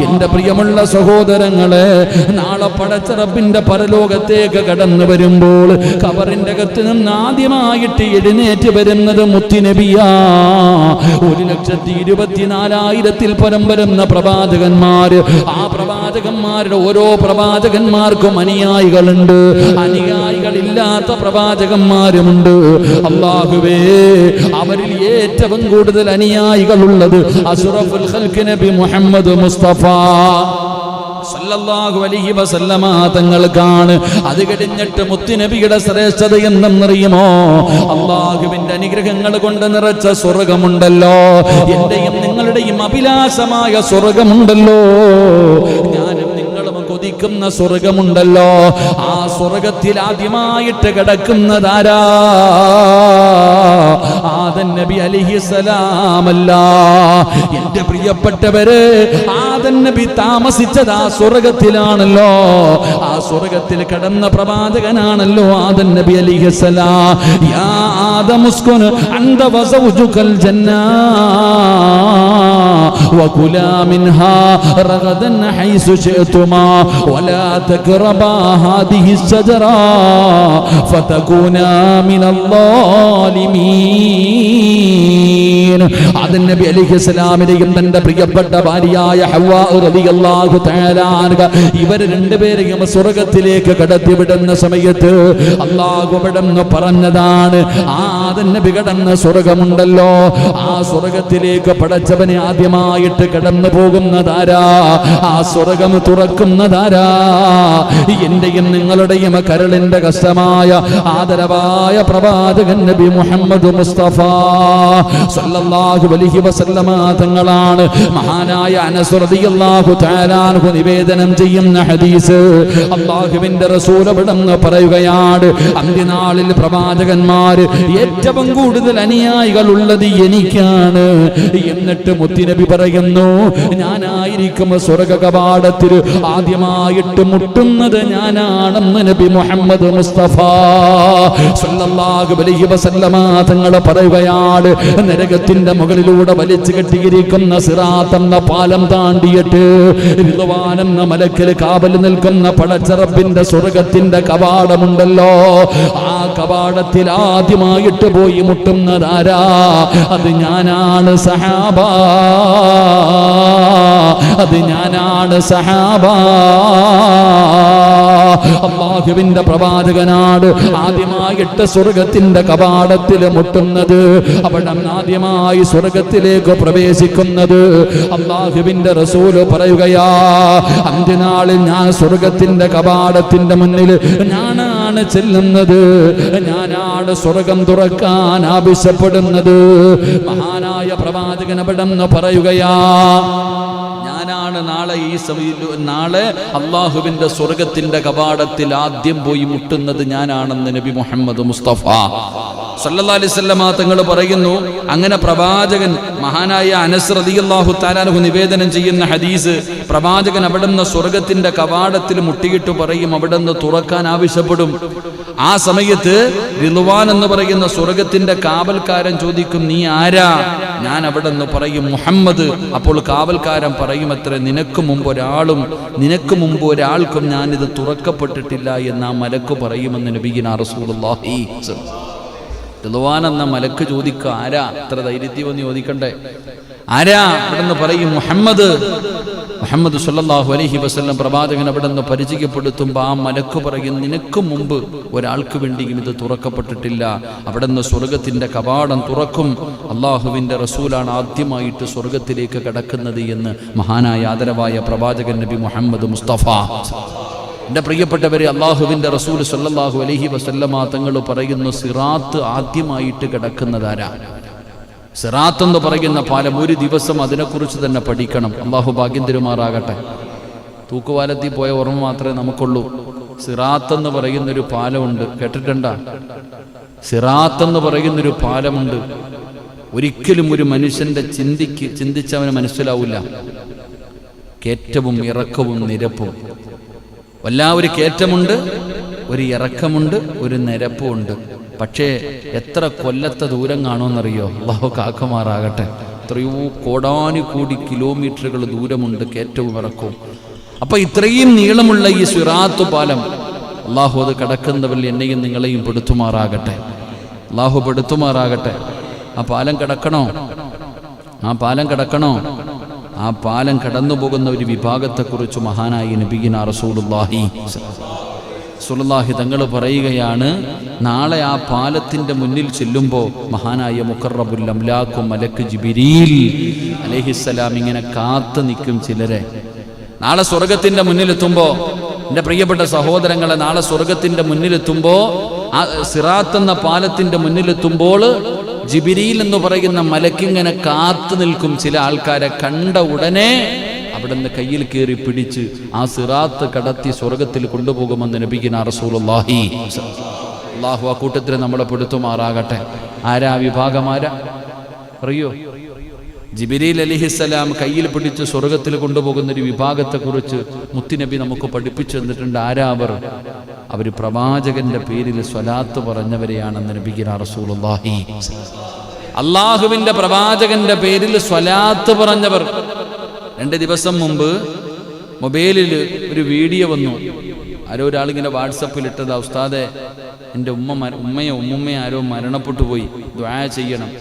എന്റെ പ്രിയമുള്ള സഹോദരങ്ങളെ, നാളെ പടച്ച റബ്ബിന്റെ പരലോകത്തേക്ക് കടന്നു വരുമ്പോൾ ഖബറിന്റെ അകത്ത് നിന്ന് ആദ്യമായിട്ട് എഴുന്നേറ്റ് വരുന്നത് മുത്തുനബിയാ. 1,24,000 പരം വരുന്ന പ്രവാചകന്മാര്. ആ പ്രവാചകന്മാരുടെ ഓരോ പ്രവാചകന്മാർക്കും അനുയായികളുണ്ട്, അനുയായികളില്ലാത്ത പ്രവാചകന്മാരുമുണ്ട്. അല്ലാഹുവേ, അവരിൽ ഏറ്റവും കൂടുതൽ അനുയായികളുള്ളത് അഷ്റഫുൽ ഖൽഖ് നബി മുഹമ്മദ് മുസ്തഫ സല്ലല്ലാഹു അലൈഹി വസല്ലമ തങ്ങൾക്കാണ്. അത് കഴിഞ്ഞിട്ട് മുത്തുനബിയുടെ ശ്രേഷ്ഠത എന്തെന്നറിയുമോ? അല്ലാഹുവിന്റെ അനുഗ്രഹങ്ങൾ കൊണ്ട് നിറച്ച സ്വർഗമുണ്ടല്ലോ, എന്റെയും നിങ്ങളുടെയും അഭിലാഷമായ സ്വർഗമുണ്ടല്ലോ, ഞാനും നിങ്ങളും കൊതിക്കുന്ന സ്വർഗമുണ്ടല്ലോ. ആ സ്വർഗത്തിൽ ആദ്യമായിട്ട് കിടക്കുന്നതാരാ? ആദം നബി അലൈഹിസ്സലാമല്ല. എന്റെ പ്രിയപ്പെട്ടവരെ, ആദം നബി താമസിച്ചത് ആ സ്വർഗത്തിലാണല്ലോ. ആ സ്വർഗത്തിൽ കടന്ന പ്രവാചകനാണല്ലോ ആദം നബി അലൈഹിസ്സലാം. യാ ആദം ഉസ്കുൻ അൻത വസൗജുകൽ ജന്നാ വകുലാ മിൻഹാ റഗദൻ ഹൈസു ശിഅ്തുമാ വലാ തഖറബാ ഹാദിഹി الشجرة فتكونا من الظالمين. ആദം നബി അലൈഹിസ്സലാമിനെയും തന്റെ പ്രിയപ്പെട്ട ഭാര്യയായ ഹവ്വാ റളിയല്ലാഹു തആല അൻഹ, ഇവർ രണ്ടുപേരെയും സ്വർഗ്ഗത്തിലേക്ക് കടത്തിവിടുന്ന സമയത്ത് അല്ലാഹു അവിടുന്ന് പറഞ്ഞതാണ്, ആദം നബി കടന്ന സ്വർഗ്ഗമുണ്ടല്ലോ, ആ സ്വർഗ്ഗത്തിലേക്ക് പടച്ചവനെ ആദ്യമായിട്ട് കടന്നു പോകുന്നതാരാ? ആ സ്വർഗ്ഗം തുറക്കുന്നതാരാ? എന്റെയും നിങ്ങളുടെയും കരളിന്റെ കഷ്ടമായ ആദരവായ പ്രവാചകൻ നബി മുഹമ്മദ് മുസ്തഫ സല്ലല്ലാഹു അലൈഹി വസല്ലമ തങ്ങളാണ്. മഹാനായ അനസ് റളിയല്ലാഹു തആല അൻഹു നിവേദനം ചെയ്യുന്ന ഹദീസ്, അല്ലാഹുവിന്റെ റസൂൽ അവിടുന്ന് പറയുകയാണ്, അന്ത്യനാളിൽ പ്രവാചകന്മാര് ഏറ്റവും കൂടുതൽ അനുയായികൾ ഉള്ളത് എനിക്കാണ്. എന്നിട്ട് മുത്തുനബി പറയുന്നു, ഞാനായിരിക്കും സ്വർഗ്ഗ കവാടത്തിൽ ആദ്യമായിട്ട് മുട്ടുന്നത് ഞാനാണെന്ന് നബി മുഹമ്മദ് മുസ്തഫ സല്ലല്ലാഹു അലൈഹി വസല്ലമ തങ്ങൾ പറയുകയാണ്. നരകത്തിന്റെ മുകളിലൂടെ വലിച്ചു കെട്ടിയിരിക്കുന്ന സിറാത്ത് എന്ന പാലം താണ്ടിയിട്ട് റിദ്വാൻ എന്ന മലക്കിൽ കാവൽ നിൽക്കുന്ന പടച്ച റബ്ബിന്റെ സ്വർഗ്ഗത്തിന്റെ കവാടമുണ്ടല്ലോ, ആ കവാടത്തിൽ ആദ്യമായിട്ട് പോയി മുട്ടുന്നതാരാ? അത് ഞാനാണ് സഹാബ, അത് ഞാനാണ് സഹാബ. അല്ലാഹുവിന്റെ പ്രവാചകനാണ് ആദ്യമായിട്ട് സ്വർഗ്ഗത്തിന്റെ കവാടത്തിൽ മുട്ടുന്നത്, അവിടെ ആദ്യമായി സ്വർഗ്ഗത്തിലേക്ക് പ്രവേശിക്കുന്നത്. അല്ലാഹുവിന്റെ റസൂൽ പറയുകയാ, അന്ത്യനാളിൽ ഞാൻ സ്വർഗ്ഗത്തിന്റെ കവാടത്തിന്റെ മുന്നിൽ ഞാനാണ് ചെല്ലുന്നത്, ഞാനാണ് സ്വർഗ്ഗം തുറക്കാൻ ആവശ്യപ്പെടുന്നത്. മഹാനായ പ്രവാചകൻ അവിടെ നിന്ന് പറയുകയാ, ഞാനാണ് നാളെ അള്ളാഹുവിന്റെ സ്വർഗ്ഗത്തിന്റെ കവാടത്തിൽ ആദ്യം പോയി മുട്ടുന്നത് ഞാനാണെന്ന് നബി മുഹമ്മദ് മുസ്തഫ സല്ലല്ലാഹു അലൈഹി വസല്ലം തങ്ങൾ പറയുന്നു. അങ്ങനെ പ്രവാചകൻ മഹാനായ അനസ് റളിയല്ലാഹു തആല അൻഹു നിവേദനം ചെയ്യുന്ന ഹദീസ്, പ്രവാചകൻ അവിടുന്ന് സ്വർഗ്ഗത്തിന്റെ കവാടത്തിൽ മുട്ടിയിട്ട് പറയും, അവിടുന്ന് തുറക്കാൻ ആവശ്യപ്പെടും. ആ സമയത്ത് റിദ്വാൻ എന്ന് പറയുന്ന സ്വർഗ്ഗത്തിന്റെ കാവൽക്കാരൻ ചോദിക്കും, നീ ആരാ? ഞാൻ അവിടുന്ന് പറയും, മുഹമ്മദ്. അപ്പോൾ കാവൽക്കാരൻ പറയും, അത്ര നിനക്ക് മുമ്പ് ഒരാൾക്കും ഞാനിത് തുറക്കപ്പെട്ടിട്ടില്ല എന്ന് ആ മലക്ക് പറയുമെന്ന് നബിയിന റസൂലുള്ളാഹി. റിദ്വാൻ എന്ന മലക്ക് ചോദിക്കുക, ആരാ? അത്ര ധൈര്യത്തിൽ വന്ന് ചോദിക്കണ്ടേ, ആരാ? അവിടുന്ന് പറയും, മുഹമ്മദ് സല്ലല്ലാഹു അലൈഹി വസല്ലം. പ്രവാചകൻ അവിടുന്ന് പരിചയപ്പെടുത്തുമ്പോൾ ആ മലക്ക് പറയും, നിനക്ക് മുമ്പ് ഒരാൾക്ക് വേണ്ടിയും ഇത് തുറക്കപ്പെട്ടിട്ടില്ല. അവിടുന്ന് സ്വർഗ്ഗത്തിന്റെ കവാടം തുറക്കും. അള്ളാഹുവിന്റെ റസൂലാണ് ആദ്യമായിട്ട് സ്വർഗ്ഗത്തിലേക്ക് കടക്കുന്നത് എന്ന് മഹാനായ ആദരവായ പ്രവാചകൻ നബി മുഹമ്മദ് മുസ്തഫ. എൻ്റെ പ്രിയപ്പെട്ടവരെ, അള്ളാഹുവിന്റെ റസൂൽ സല്ലല്ലാഹു അലൈഹി വസല്ലമ തങ്ങൾ പറയുന്നു, സിറാത്ത് ആദ്യമായിട്ട് കിടക്കുന്നതാരാ? സിറാത്ത് എന്ന് പറയുന്ന പാലം, ഒരു ദിവസം അതിനെക്കുറിച്ച് തന്നെ പഠിക്കണം. അള്ളാഹു ഭാഗ്യം തരുമാറാകട്ടെ. തൂക്കുപാലത്തിൽ പോയ ഓർമ്മ മാത്രമേ നമുക്കുള്ളൂ. സിറാത്ത് എന്ന് പറയുന്നൊരു പാലമുണ്ട്, കേട്ടിട്ടുണ്ട? സിറാത്ത് എന്ന് പറയുന്നൊരു പാലമുണ്ട്. ഒരിക്കലും ഒരു മനുഷ്യന്റെ ചിന്തിച്ചവന് മനസ്സിലാവില്ല. കയറ്റവും ഇറക്കവും നിരപ്പും, ഒരു കയറ്റമുണ്ട്, ഒരു ഇറക്കമുണ്ട്, ഒരു നിരപ്പുമുണ്ട്. പക്ഷേ എത്ര കൊല്ലത്തെ ദൂരം കാണുമെന്നറിയോ? അല്ലാഹു കാക്കുമാറാകട്ടെ. എത്രയോ കോടാനുകോടി കിലോമീറ്ററുകൾ ദൂരമുണ്ട് കയറ്റവും ഇറക്കവും. അപ്പൊ ഇത്രയും നീളമുള്ള ഈ സിറാത്ത് പാലം അള്ളാഹു അത് കടക്കുന്നവരിൽ എന്നെയും നിങ്ങളെയും പെടുത്തുമാറാകട്ടെ. അള്ളാഹു പെടുത്തുമാറാകട്ടെ. ആ പാലം കടക്കണോ? ആ പാലം കടന്നു പോകുന്ന ഒരു വിഭാഗത്തെക്കുറിച്ച് മഹാനായ നബിയിന റസൂലുള്ളാഹി തങ്ങൾ പറയുകയാണ്, നാളെ ആ പാലത്തിന്റെ മുന്നിൽ ചെല്ലുമ്പോൾ മഹാനായ മുഖറബുൽ അംലാഖും മലക്ക് ജിബ്രീൽ അലൈഹിസ്സലാം ഇങ്ങനെ കാത്തു നിൽക്കും ചിലരെ. നാളെ സ്വർഗത്തിന്റെ മുന്നിലെത്തുമ്പോൾ, എൻ്റെ പ്രിയപ്പെട്ട സഹോദരങ്ങളെ, നാളെ സ്വർഗത്തിന്റെ മുന്നിലെത്തുമ്പോൾ, ആ സിറാത്ത് എന്ന പാലത്തിന്റെ മുന്നിലെത്തുമ്പോൾ ജിബ്രീൽ എന്ന് പറയുന്ന മലക്കിങ്ങനെ കാത്തു നിൽക്കും. ചില ആൾക്കാരെ കണ്ട ഉടനെ അവിടെ നിന്ന് കയ്യിൽ കയറി പിടിച്ച് ആ സിറാത്ത് കടത്തി സ്വർഗത്തിൽ കൊണ്ടുപോകുമെന്ന് നബിയിന റസൂലുള്ളാഹി. അല്ലാഹു ആ കൂട്ടത്തിൽ നമ്മളെ പെടുത്തുമാറാകട്ടെ. ആരാ വിഭാഗമാരാ അറിയോ? ജിബ്രീൽ അലൈഹിസ്സലാം കയ്യിൽ പിടിച്ച് സ്വർഗത്തിൽ കൊണ്ടുപോകുന്ന ഒരു വിഭാഗത്തെക്കുറിച്ച് മുത്തുനബി നമുക്ക് പഠിപ്പിച്ചു തന്നിട്ടുണ്ട്. ആരാ അവർ? അവർ പ്രവാചകന്റെ പേരിൽ സ്വലാത്ത് പറഞ്ഞവരെയാണെന്ന് നബിയിന റസൂലുള്ളാഹി. അള്ളാഹുവിന്റെ പ്രവാചകന്റെ പേരിൽ സ്വലാത്ത് പറഞ്ഞവർ. 2 ദിവസം മുമ്പ് മൊബൈലിൽ ഒരു വീഡിയോ വന്നു. ആരോ ഒരാളിങ്ങനെ വാട്സപ്പിൽ ഇട്ടതാ, ഉസ്താദെ എൻ്റെ ഉമ്മയെ ആരോ മരണപ്പെട്ടു പോയി, ദുആ ചെയ്യണം.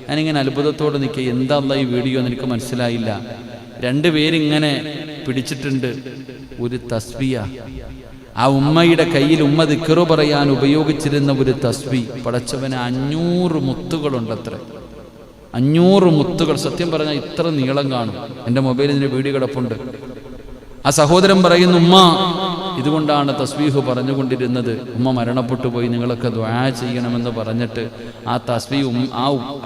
ഞാനിങ്ങനെ അത്ഭുതത്തോടെ നിൽക്കുക, എന്താ ഈ വീഡിയോ എന്ന് എനിക്ക് മനസ്സിലായില്ല. 2 പേരിങ്ങനെ പിടിച്ചിട്ടുണ്ട് ഒരു തസ്ബിയ. ആ ഉമ്മയുടെ കയ്യിൽ ഉമ്മ ദിക്റ് പറയാൻ ഉപയോഗിച്ചിരുന്ന ഒരു തസ്ബി. പടച്ചവന് 500 മുത്തുകളുണ്ടത്ര. 500 മുത്തുകൾ. സത്യം പറഞ്ഞാൽ ഇത്ര നീളം കാണും. എൻ്റെ മൊബൈലിൽ ഇതിൻ്റെ വീഡിയോ കിടപ്പുണ്ട്. ആ സഹോദരൻ പറയുന്നു, ഉമ്മ ഇതുകൊണ്ടാണ് തസ്ബീഹ് പറഞ്ഞുകൊണ്ടിരുന്നത്, ഉമ്മ മരണപ്പെട്ടു പോയി, നിങ്ങളൊക്കെ ദുആ ചെയ്യണമെന്ന് പറഞ്ഞിട്ട് ആ തസ്ബീഹ്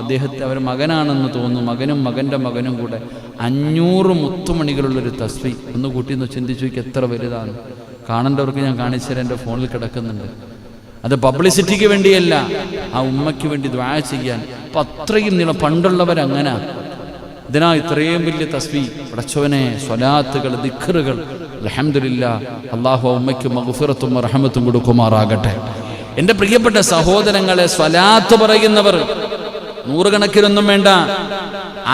അദ്ദേഹത്തെ അവർ മകനാണെന്ന് തോന്നുന്നു, മകനും മകൻ്റെ മകനും കൂടെ 500 മുത്തുമണികളുള്ളൊരു തസ്ബീഹ്. ഒന്ന് കൂട്ടി ഒന്ന് ചിന്തിച്ചു നോക്കി, എത്ര വലുതാണ്. കാണേണ്ടവർക്ക് ഞാൻ കാണിച്ചുതരാം, എൻ്റെ ഫോണിൽ കിടക്കുന്നുണ്ട്. അത് പബ്ലിസിറ്റിക്ക് വേണ്ടിയല്ല, ആ ഉമ്മയ്ക്ക് വേണ്ടി ദുആ ചെയ്യാൻ. അപ്പം അത്രയും നീളം. പണ്ടുള്ളവരങ്ങനെ ഇതിനാ ഇത്രയും വലിയ തസ്ബീഹ്. പടച്ചവനെ, സ്വലാത്തുകൾ, ദിക്റുകൾ. അൽഹംദുലില്ലാഹ്, അല്ലാഹു ഉമ്മയ്ക്ക് മഗ്ഫിറത്തും റഹ്മത്തും കൊടുക്കുമാറാകട്ടെ. എൻ്റെ പ്രിയപ്പെട്ട സഹോദരങ്ങളെ, സ്വലാത്ത് പറയുന്നവർ നൂറുകണക്കിനൊന്നും വേണ്ട.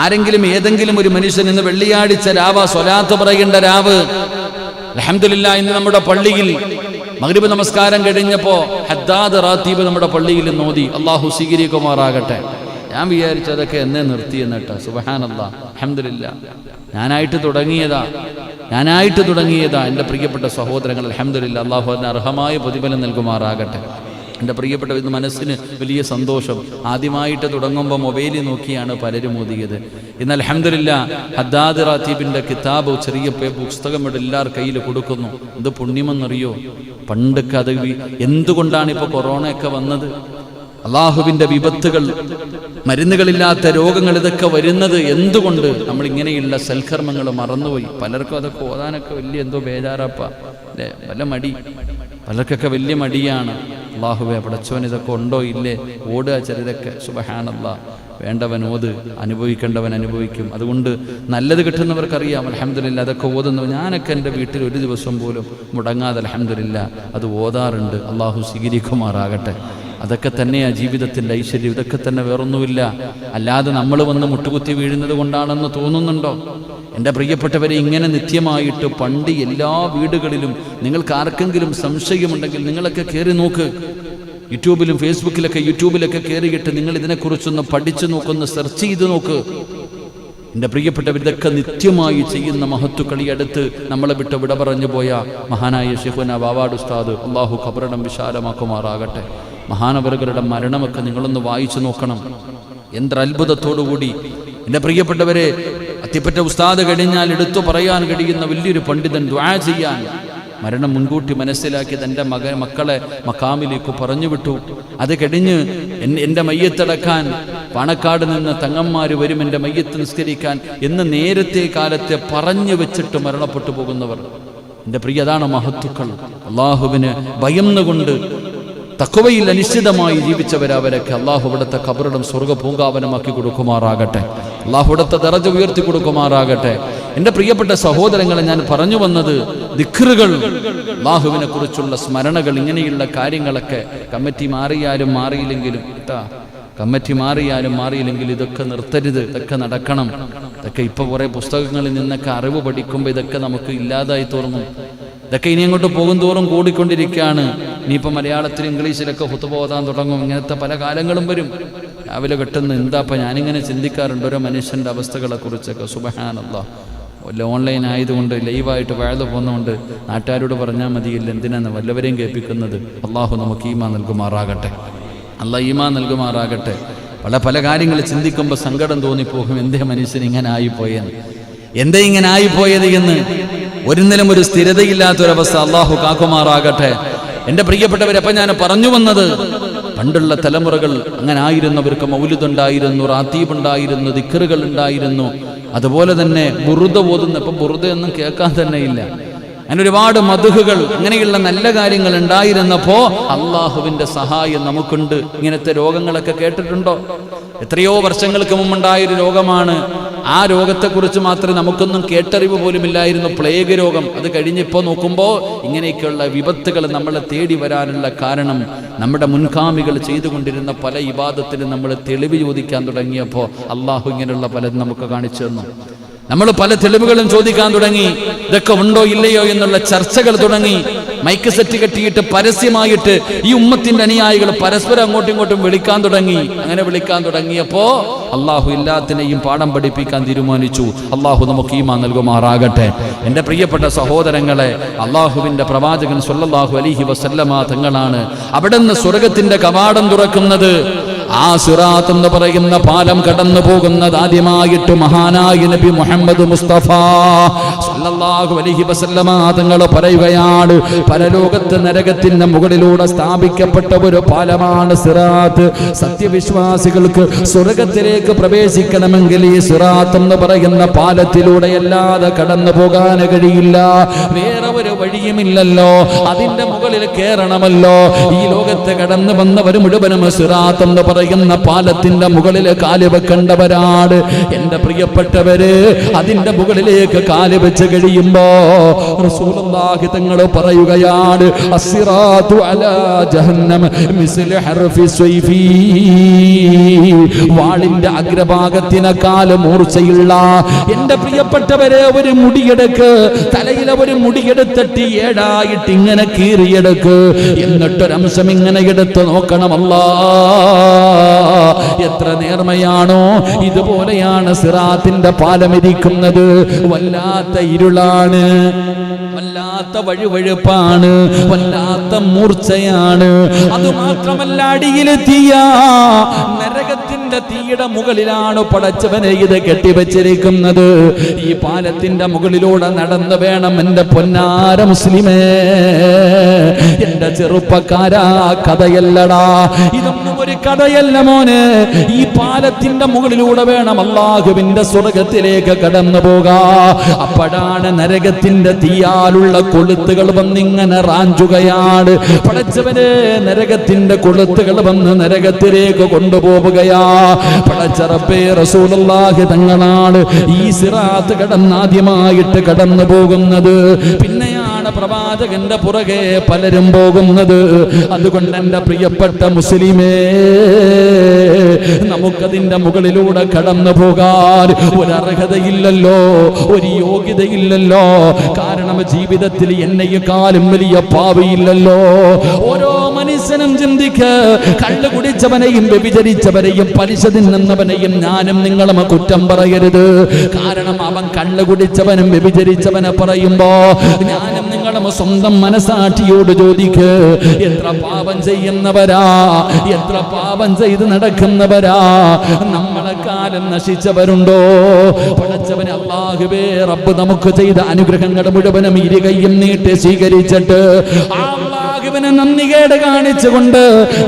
ആരെങ്കിലും ഏതെങ്കിലും ഒരു മനുഷ്യൻ ഇന്ന് വെള്ളിയാഴ്ച രാവ സ്വലാത്ത് പറയേണ്ട രാവ്. അൽഹംദുലില്ലാഹ്, ഇന്ന് നമ്മുടെ പള്ളിയിൽ മഗ്രിബ് നമസ്കാരം കഴിഞ്ഞപ്പോ ഹദ്ദാദ് റാത്തീബ് നമ്മുടെ പള്ളിയിൽ നോദി. അല്ലാഹു സ്വീകരിക്കുമാറാകട്ടെ. ഞാൻ വിചാരിച്ചു അതൊക്കെ എന്നെ നിർത്തിയെന്നിട്ട്. സുബ്ഹാനല്ലാഹ്, അൽഹംദുലില്ലാഹ്, ഞാനായിട്ട് തുടങ്ങിയതാ. എൻ്റെ പ്രിയപ്പെട്ട സഹോദരങ്ങൾ, അൽഹംദുലില്ലാഹ്, അല്ലാഹു അതിന് അർഹമായ പ്രതിഫലം നൽകുമാറാകട്ടെ. എൻ്റെ പ്രിയപ്പെട്ട ഇത് മനസ്സിന് വലിയ സന്തോഷം. ആദ്യമായിട്ട് തുടങ്ങുമ്പോൾ മൊബൈലിൽ നോക്കിയാണ് പലരും ഓതിയത്. ഇന്ന് അൽഹംദുലില്ലാഹ് ഹദ്ദാദ് റാത്തീബിൻ്റെ കിതാബ്, ചെറിയ പുസ്തകം ഇവിടെ എല്ലാവരുടെ കയ്യിൽ കൊടുക്കുന്നു. ഇത് പുണ്യമെന്നറിയോ? പണ്ടൊക്കെ അത് എന്തുകൊണ്ടാണ് ഇപ്പോൾ കൊറോണയൊക്കെ വന്നത്? അള്ളാഹുവിൻ്റെ വിപത്തുകൾ, മരുന്നുകളില്ലാത്ത രോഗങ്ങൾ, ഇതൊക്കെ വരുന്നത് എന്തുകൊണ്ട്? നമ്മളിങ്ങനെയുള്ള സൽക്കർമ്മങ്ങൾ മറന്നുപോയി. പലർക്കും അതൊക്കെ ഓതാനൊക്കെ വലിയ എന്തോ ബേജാറപ്പ അല്ലേ, വല്ല മടി. പലർക്കൊക്കെ വലിയ മടിയാണ്. അള്ളാഹുവേ, പടച്ചവൻ ഇതൊക്കെ ഉണ്ടോ ഇല്ലേ, ഓടുക ചിലരൊക്കെ. സുബ്ഹാനല്ലാഹ്, വേണ്ടവൻ ഓത്, അനുഭവിക്കേണ്ടവൻ അനുഭവിക്കും. അതുകൊണ്ട് നല്ലത് കിട്ടുന്നവർക്കറിയാം. അൽഹംദുലില്ലാഹ്, അതൊക്കെ ഓതുന്നു. ഞാനൊക്കെ എൻ്റെ വീട്ടിൽ ഒരു ദിവസം പോലും മുടങ്ങാതെ അൽഹംദുലില്ലാഹ് അത് ഓതാറുണ്ട്. അള്ളാഹു സ്വീകരിക്കുമാറാകട്ടെ. അതൊക്കെ തന്നെയാണ് ജീവിതത്തിൻ്റെ ഐശ്വര്യം. ഇതൊക്കെ തന്നെ, വേറൊന്നുമില്ല. അല്ലാതെ നമ്മൾ വന്ന് മുട്ടുകുത്തി വീഴുന്നത് കൊണ്ടാണെന്ന് തോന്നുന്നുണ്ടോ? എൻ്റെ പ്രിയപ്പെട്ടവരെ, ഇങ്ങനെ നിത്യമായിട്ട് പണ്ട് എല്ലാ വീടുകളിലും, നിങ്ങൾക്ക് ആർക്കെങ്കിലും സംശയമുണ്ടെങ്കിൽ നിങ്ങളൊക്കെ കയറി നോക്ക്. യൂട്യൂബിലൊക്കെ കയറിയിട്ട് നിങ്ങൾ ഇതിനെക്കുറിച്ചൊന്ന് പഠിച്ചു നോക്കൊന്ന് സെർച്ച് ചെയ്ത് നോക്ക്. എൻ്റെ പ്രിയപ്പെട്ടവർ, ഇതൊക്കെ നിത്യമായി ചെയ്യുന്ന മഹത്തുക്കൾ. ഈ അടുത്ത് നമ്മളെ വിട പറഞ്ഞു പോയ മഹാനായ ശൈഖുനാ വാവാട് ഉസ്താദ്, അള്ളാഹു ഖബറിടം വിശാലമാക്കുമാറാകട്ടെ. മഹാനവറുകളുടെ മരണമൊക്കെ നിങ്ങളൊന്ന് വായിച്ചു നോക്കണം. എന്ത് അത്ഭുതത്തോടുകൂടി. എൻ്റെ പ്രിയപ്പെട്ടവരെ, അത്തിപ്പറ്റ ഉസ്താദ് കഴിഞ്ഞാൽ എടുത്തു പറയാൻ കഴിയുന്ന വലിയൊരു പണ്ഡിതൻ, ദുആ ചെയ്യാൻ. മരണം മുൻകൂട്ടി മനസ്സിലാക്കി തൻ്റെ മക്കളെ മക്കാമിലേക്ക് പറഞ്ഞു വിട്ടു. അത് കഴിഞ്ഞ് എൻ്റെ മയ്യത്തടക്കാൻ പാണക്കാട് നിന്ന് തങ്ങന്മാർ വരും എൻ്റെ മയ്യത്ത് നിസ്കരിക്കാൻ എന്ന് നേരത്തെ കാലത്തെ പറഞ്ഞു വെച്ചിട്ട് മരണപ്പെട്ടു പോകുന്നവർ. എൻ്റെ പ്രിയ, അതാണ് മഹത്തുക്കൾ. അള്ളാഹുവിന് ഭയന്നുകൊണ്ട് തഖ്വയിൽ അനിശ്ചിതമായി ജീവിച്ചവരവരൊക്കെ അള്ളാഹു ഇവിടുത്തെ ഖബറിടം സ്വർഗ്ഗ പൂങ്കാവനമാക്കി കൊടുക്കുമാറാകട്ടെ. അള്ളാഹു ഇവിടുത്തെ ദറജ ഉയർത്തി കൊടുക്കുമാറാകട്ടെ. എൻ്റെ പ്രിയപ്പെട്ട സഹോദരങ്ങളെ, ഞാൻ പറഞ്ഞു വന്നത് ദിക്റുകൾ, അള്ളാഹുവിനെ കുറിച്ചുള്ള സ്മരണകൾ, ഇങ്ങനെയുള്ള കാര്യങ്ങളൊക്കെ കമ്മിറ്റി മാറിയാലും മാറിയില്ലെങ്കിലും കമ്മിറ്റി മാറിയാലും മാറിയില്ലെങ്കിൽ ഇതൊക്കെ നിർത്തരുത്, ഇതൊക്കെ നടക്കണം. ഇതൊക്കെ ഇപ്പോൾ കുറേ പുസ്തകങ്ങളിൽ നിന്നൊക്കെ അറിവ് പഠിക്കുമ്പോൾ ഇതൊക്കെ നമുക്ക് ഇല്ലാതായി തോന്നും. ഇതൊക്കെ ഇനി അങ്ങോട്ട് പോകും തോറും കൂടിക്കൊണ്ടിരിക്കുകയാണ്. ഇനിയിപ്പോൾ മലയാളത്തിൽ ഇംഗ്ലീഷിലൊക്കെ ഹുതുബ ഓതാൻ തുടങ്ങും. ഇങ്ങനത്തെ പല കാലങ്ങളും വരും. രാവിലെ കിട്ടുന്ന എന്താപ്പം ഞാനിങ്ങനെ ചിന്തിക്കാറുണ്ട് ഓരോ മനുഷ്യൻ്റെ അവസ്ഥകളെക്കുറിച്ചൊക്കെ. സുബ്ഹാനല്ലാഹ്. വല്ല ഓൺലൈൻ ആയതുകൊണ്ട് ലൈവായിട്ട് വഴുതു പോകുന്നതുകൊണ്ട് നാട്ടുകാരോട് പറഞ്ഞാൽ മതിയില്ല, എന്തിനാണ് വല്ലവരെയും കേൾപ്പിക്കുന്നത്. അള്ളാഹു നമുക്ക് ഈമാൻ നൽകുമാറാകട്ടെ. അള്ളാഹ് ഈമാൻ നൽകുമാറാകട്ടെ. പല കാര്യങ്ങൾ ചിന്തിക്കുമ്പോൾ സങ്കടം തോന്നിപ്പോകും. എന്തേ മനുഷ്യൻ ഇങ്ങനെ ആയിപ്പോയെന്ന്, എന്തേ ഇങ്ങനെ ആയിപ്പോയത് എന്ന്. ഒരിക്കലും ഒരു സ്ഥിരതയില്ലാത്തൊരവസ്ഥ അള്ളാഹു കാക്കുമാറാകട്ടെ. എൻ്റെ പ്രിയപ്പെട്ടവരെ, അപ്പം ഞാൻ പറഞ്ഞു വന്നത്, പണ്ടുള്ള തലമുറകൾ അങ്ങനെ ആയിരുന്നവർക്ക് മൗലിദുണ്ടായിരുന്നു, റാത്തീബ് ഉണ്ടായിരുന്നു, ദിക്റുകൾ ഉണ്ടായിരുന്നു. അതുപോലെ തന്നെ ബുറുദ ഓതുന്ന, ഇപ്പം ബുറുദയൊന്നും കേൾക്കാൻ തന്നെ ഇല്ല. അങ്ങനെ ഒരുപാട് മദ്ഹുകൾ, അങ്ങനെയുള്ള നല്ല കാര്യങ്ങൾ ഉണ്ടായിരുന്നപ്പോൾ അള്ളാഹുവിൻ്റെ സഹായം നമുക്കുണ്ട്. ഇങ്ങനത്തെ രോഗങ്ങളൊക്കെ കേട്ടിട്ടുണ്ടോ? എത്രയോ വർഷങ്ങൾക്ക് മുമ്പുണ്ടായൊരു രോഗമാണ്. ആ രോഗത്തെക്കുറിച്ച് മാത്രമേ നമുക്കൊന്നും കേട്ടറിവ് പോലുമില്ലായിരുന്നു, പ്ലേഗ് രോഗം. അത് കഴിഞ്ഞിപ്പോൾ നോക്കുമ്പോൾ ഇങ്ങനെയൊക്കെയുള്ള വിപത്തുകൾ നമ്മളെ തേടി വരാനുള്ള കാരണം നമ്മുടെ മുൻഗാമികൾ ചെയ്തുകൊണ്ടിരുന്ന പല ഇബാദത്തിനും നമ്മൾ തെളിവ് ചോദിക്കാൻ തുടങ്ങിയപ്പോൾ അള്ളാഹു ഇങ്ങനെയുള്ള പലതും നമുക്ക് കാണിച്ചു തന്നു. നമ്മൾ പല തെളിവുകളും ചോദിക്കാൻ തുടങ്ങി. ഇതൊക്കെ ഉണ്ടോ ഇല്ലയോ എന്നുള്ള ചർച്ചകൾ തുടങ്ങി. മൈക്ക് സെറ്റ് കെട്ടിയിട്ട് പരസ്യമായിട്ട് ഈ ഉമ്മത്തിന്റെ അനുയായികൾ പരസ്പരം അങ്ങോട്ടും ഇങ്ങോട്ടും വിളിക്കാൻ തുടങ്ങി. അങ്ങനെ വിളിക്കാൻ തുടങ്ങിയപ്പോ അള്ളാഹു എല്ലാത്തിനെയും പാഠം പഠിപ്പിക്കാൻ തീരുമാനിച്ചു. അള്ളാഹു നമുക്ക് ഈമാൻ നൽകുമാറാകട്ടെ. എൻ്റെ പ്രിയപ്പെട്ട സഹോദരങ്ങളെ, അള്ളാഹുവിന്റെ പ്രവാചകൻ സ്വല്ലല്ലാഹു അലൈഹി വസല്ലമ തങ്ങളാണ് അവിടുന്ന് സ്വർഗത്തിന്റെ കവാടം തുറക്കുന്നത്. ആ സിറാത്ത് എന്ന് പറയുന്ന പാലം കടന്നു പോകുന്നത് ആദ്യമായിട്ട് മഹാനായ നബി മുഹമ്മദ് മുസ്തഫ സല്ലല്ലാഹു അലൈഹി വസല്ലമ തങ്ങൾ പറയുകയാണ്, പരലോകത്ത് നരകത്തിന്റെ മുകളിലൂടെ സ്ഥാപിക്കപ്പെട്ട ഒരു പാലമാണ് സിറാത്ത്. സത്യവിശ്വാസികൾക്ക് സ്വർഗത്തിലേക്ക് പ്രവേശിക്കണമെങ്കിൽ ഈ സിറാത്ത് എന്ന് പറയുന്ന പാലത്തിലൂടെ അല്ലാതെ കടന്നു പോകാൻ കഴിയില്ല. വേറെ ഒരു വഴിയുമില്ലല്ലോ. അതിന്റെ മുകളിൽ കയറണമല്ലോ. ഈ ലോകത്ത് കടന്നു വന്നവർ മുഴുവനും സിറാത്ത് എന്ന് പറയുന്ന പാലത്തിന്റെ മുകളിൽ കാല് വെക്കേണ്ടവരാണ്. എന്റെ പ്രിയപ്പെട്ടവര്, അതിന്റെ മുകളിലേക്ക് കാല് വെച്ച് കഴിയുമ്പോ റസൂലുള്ളാഹി തങ്ങൾ പറയുകയാണ്, അസ്സിറാത്തു അലാ ജഹന്നം മിസ്ല ഹർഫി സ്വൈഫി. വാളിന്റെ അഗ്രഭാഗത്തിനേക്കാൾ മൂർച്ചയുള്ള എന്റെ പ്രിയപ്പെട്ടവരെ ഒരു മുടിയെടുക്ക്, തലയിലെ ഒരു മുടിയെടുത്തിട്ട് ഏഴായിട്ട് ഇങ്ങനെ കീറിയെടുക്ക്. എന്നിട്ടൊരംശം ഇങ്ങനെ എടുത്ത് നോക്കണം. എത്ര നേർമയാണോ ഇതുപോലെയാണ് സിറാത്തിന്റെ പാലമിരിക്കുന്നത്. വല്ലാത്ത ഇരുളാണ്, വല്ലാത്ത വഴുവഴുപ്പാണ്, വല്ലാത്ത മൂർച്ചയാണ്. അതുമാത്രമല്ല, അടിയിലെത്തിയ നരകത്തിന്റെ തീയുടെ മുകളിലാണ് പടച്ചവനെ ഇത് കെട്ടിവെച്ചിരിക്കുന്നത്. ഈ പാലത്തിന്റെ മുകളിലൂടെ നടന്നു വേണം എന്റെ പൊന്നാര മുസ്ലിമേ, എന്റെ ചെറുപ്പക്കാരാ, കഥയല്ലടാ, ഇതൊന്നും ഒരു കഥയല്ല മോനെ. ഈ പാലത്തിന്റെ മുകളിലൂടെ വേണം അല്ലാഹുവിന്റെ സ്വർഗത്തിലേക്ക് കടന്നു പോകാ. അപ്പോഴാണ് നരകത്തിന്റെ തീയാലുള്ള കൊളുത്തുകൾ വന്നിങ്ങനെ റാഞ്ചുകയാണ്. പടച്ചവനെ, നരകത്തിന്റെ കൊളുത്തുകൾ വന്ന് നരകത്തിലേക്ക് കൊണ്ടുപോവുകയാ. പടച്ചറപ്പേ, റസൂലുള്ളാഹി തങ്ങളാണ് ഈ സിറാത്ത് കടന്നാദ്യമായിട്ട് കടന്നു പോകുന്നത്. പിന്നെയാണ് പ്രവാചകന്റെ പുറകെ പലരും പോകുന്നത്. അതുകൊണ്ട് എന്റെ പ്രിയപ്പെട്ട മുസ്ലിമേ, നമുക്കതിന്റെ മുകളിലൂടെ കടന്നു പോകാൻ ഒരർഹതയില്ലല്ലോ, ഒരു യോഗ്യതയില്ലല്ലോ. കാരണം ജീവിതത്തിൽ എന്നെക്കാളും വലിയ പാപിയില്ലല്ലോ. ഓരോ മനുഷ്യനും ചിന്തിക്ക, കള്ളു കുടിച്ചവനെയും വ്യഭിചരിച്ചവനെയും പലിശ തിന്നുന്നവനെയും ഞാനും നിങ്ങളും കുറ്റം പറയരുത്. കാരണം അവൻ കള്ളു കുടിച്ചവനും വ്യഭിചരിച്ചവനെ പറയുമ്പോ ഞാനും നിങ്ങളും സ്വന്തം മനസാക്ഷിയോട് ചോദിക്ക്, എത്ര പാപം ചെയ്യുന്നവരാ, എത്ര പാപം ചെയ്ത് നടക്കുന്നവരാ. നമ്മളെ കാലം നശിച്ചവരുണ്ടോ? പടച്ചവനെ അല്ലാഹുവേ, റബ്ബ് നമുക്ക് ചെയ്ത അനുഗ്രഹങ്ങൾ മുഴുവനും ഇരുകൈയും നീട്ടി സ്വീകരിച്ചിട്ട് അല്ലാഹുവിനെ നന്ദികേട് കാണിച്ചുകൊണ്ട്,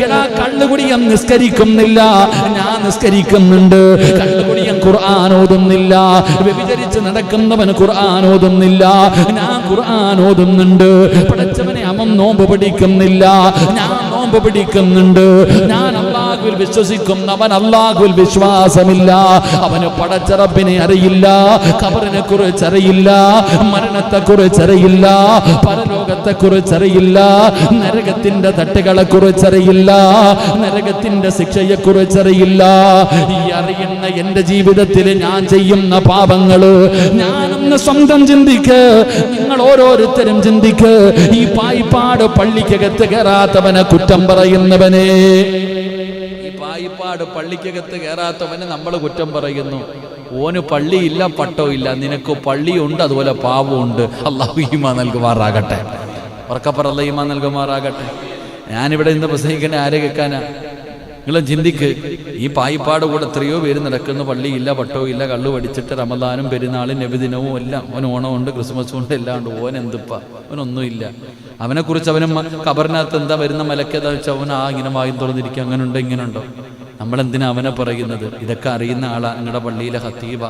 എടാ കള്ളുകുടിയൻ നിസ്കരിക്കുന്നില്ല, ഞാൻ നിസ്കരിക്കുന്നുണ്ട്. കള്ളുകുടിയൻ ഖുർആൻ ഓതുന്നില്ല. വ്യഭിചരിച്ച് നടക്കുന്നവൻ ഖുർആൻ ഓതുന്നില്ല, ഞാൻ ഖുർആൻ ഓതുന്നുണ്ട്. പടച്ചവനെ, അവൻ നോമ്പ് പിടിക്കുന്നില്ല, ഞാൻ നോമ്പ് പിടിക്കുന്നുണ്ട്. ഞാൻ അല്ലാഹുവിൽ വിശ്വസിക്കുന്നവൻ അല്ലാഹുവിൽ വിശ്വാസമില്ല, അവന് പടച്ച റബ്ബിനെ അറിയില്ല, ഖബറിനെ കുറിച്ച് അറിയില്ല, മരണത്തെ കുറിച്ച് അറിയില്ല, പരലോകത്തെ കുറിച്ച് അറിയില്ല, നരകത്തിന്റെ തട്ടുകളെ കുറിച്ച് അറിയില്ല, നരകത്തിന്റെ ശിക്ഷയെ കുറിച്ച് അറിയില്ല. ഈ അറിയുന്ന എന്റെ ജീവിതത്തിൽ ഞാൻ ചെയ്യുന്ന പാപങ്ങള് ഞാനൊന്ന് സ്വന്തം ചിന്തിക്ക്, നിങ്ങൾ ഓരോരുത്തരും ചിന്തിക്ക്. ഈ പായിപ്പാട് പള്ളിക്കകത്ത് കയറാത്തവനെ കുറ്റം പറയുന്നവനെ, ഈ പായിപ്പാട് പള്ളിക്കകത്ത് കയറാത്തവനെ നമ്മൾ കുറ്റം പറയുന്നു. ഓന് പള്ളിയില്ല, പട്ടമില്ല, നിനക്ക് പള്ളിയുണ്ട്, അതുപോലെ പാവമുണ്ട്. അല്ലാഹു ഈമാൻ നൽകുമാറാകട്ടെ. ഉറക്കപ്പറല്ല ഈമാൻ നൽകുമാറാകട്ടെ. ഞാനിവിടെ ഇന്ന് പ്രസംഗിക്കുന്ന ആരെ കേൾക്കാനാ? നിങ്ങൾ ചിന്തിക്ക്. ഈ പായിപ്പാട് കൂടെ എത്രയോ പേര് നടക്കുന്നു, പള്ളിയില്ല, പട്ടവും ഇല്ല, കള്ളു പഠിച്ചിട്ട് റമദാനും പെരുന്നാളും നബിദിനവും എല്ലാം. അവൻ ഓണമുണ്ട്, ക്രിസ്മസും ഉണ്ട്, എല്ലാം ഉണ്ട്. ഓൻ എന്തിപ്പ? അവനൊന്നുമില്ല. അവനെക്കുറിച്ച് അവനും ഖബറിനകത്ത് എന്താ വരുന്ന മലക്കേതാ വെച്ചാൽ അവൻ ഇങ്ങനെ വായും തുറന്നിരിക്കുക, അങ്ങനെ ഉണ്ടോ ഇങ്ങനെ ഉണ്ടോ. നമ്മളെന്തിനാ അവനെ പറയുന്നത്? ഇതൊക്കെ അറിയുന്ന ആളാ. നിങ്ങളുടെ പള്ളിയിലെ ഖത്തീബ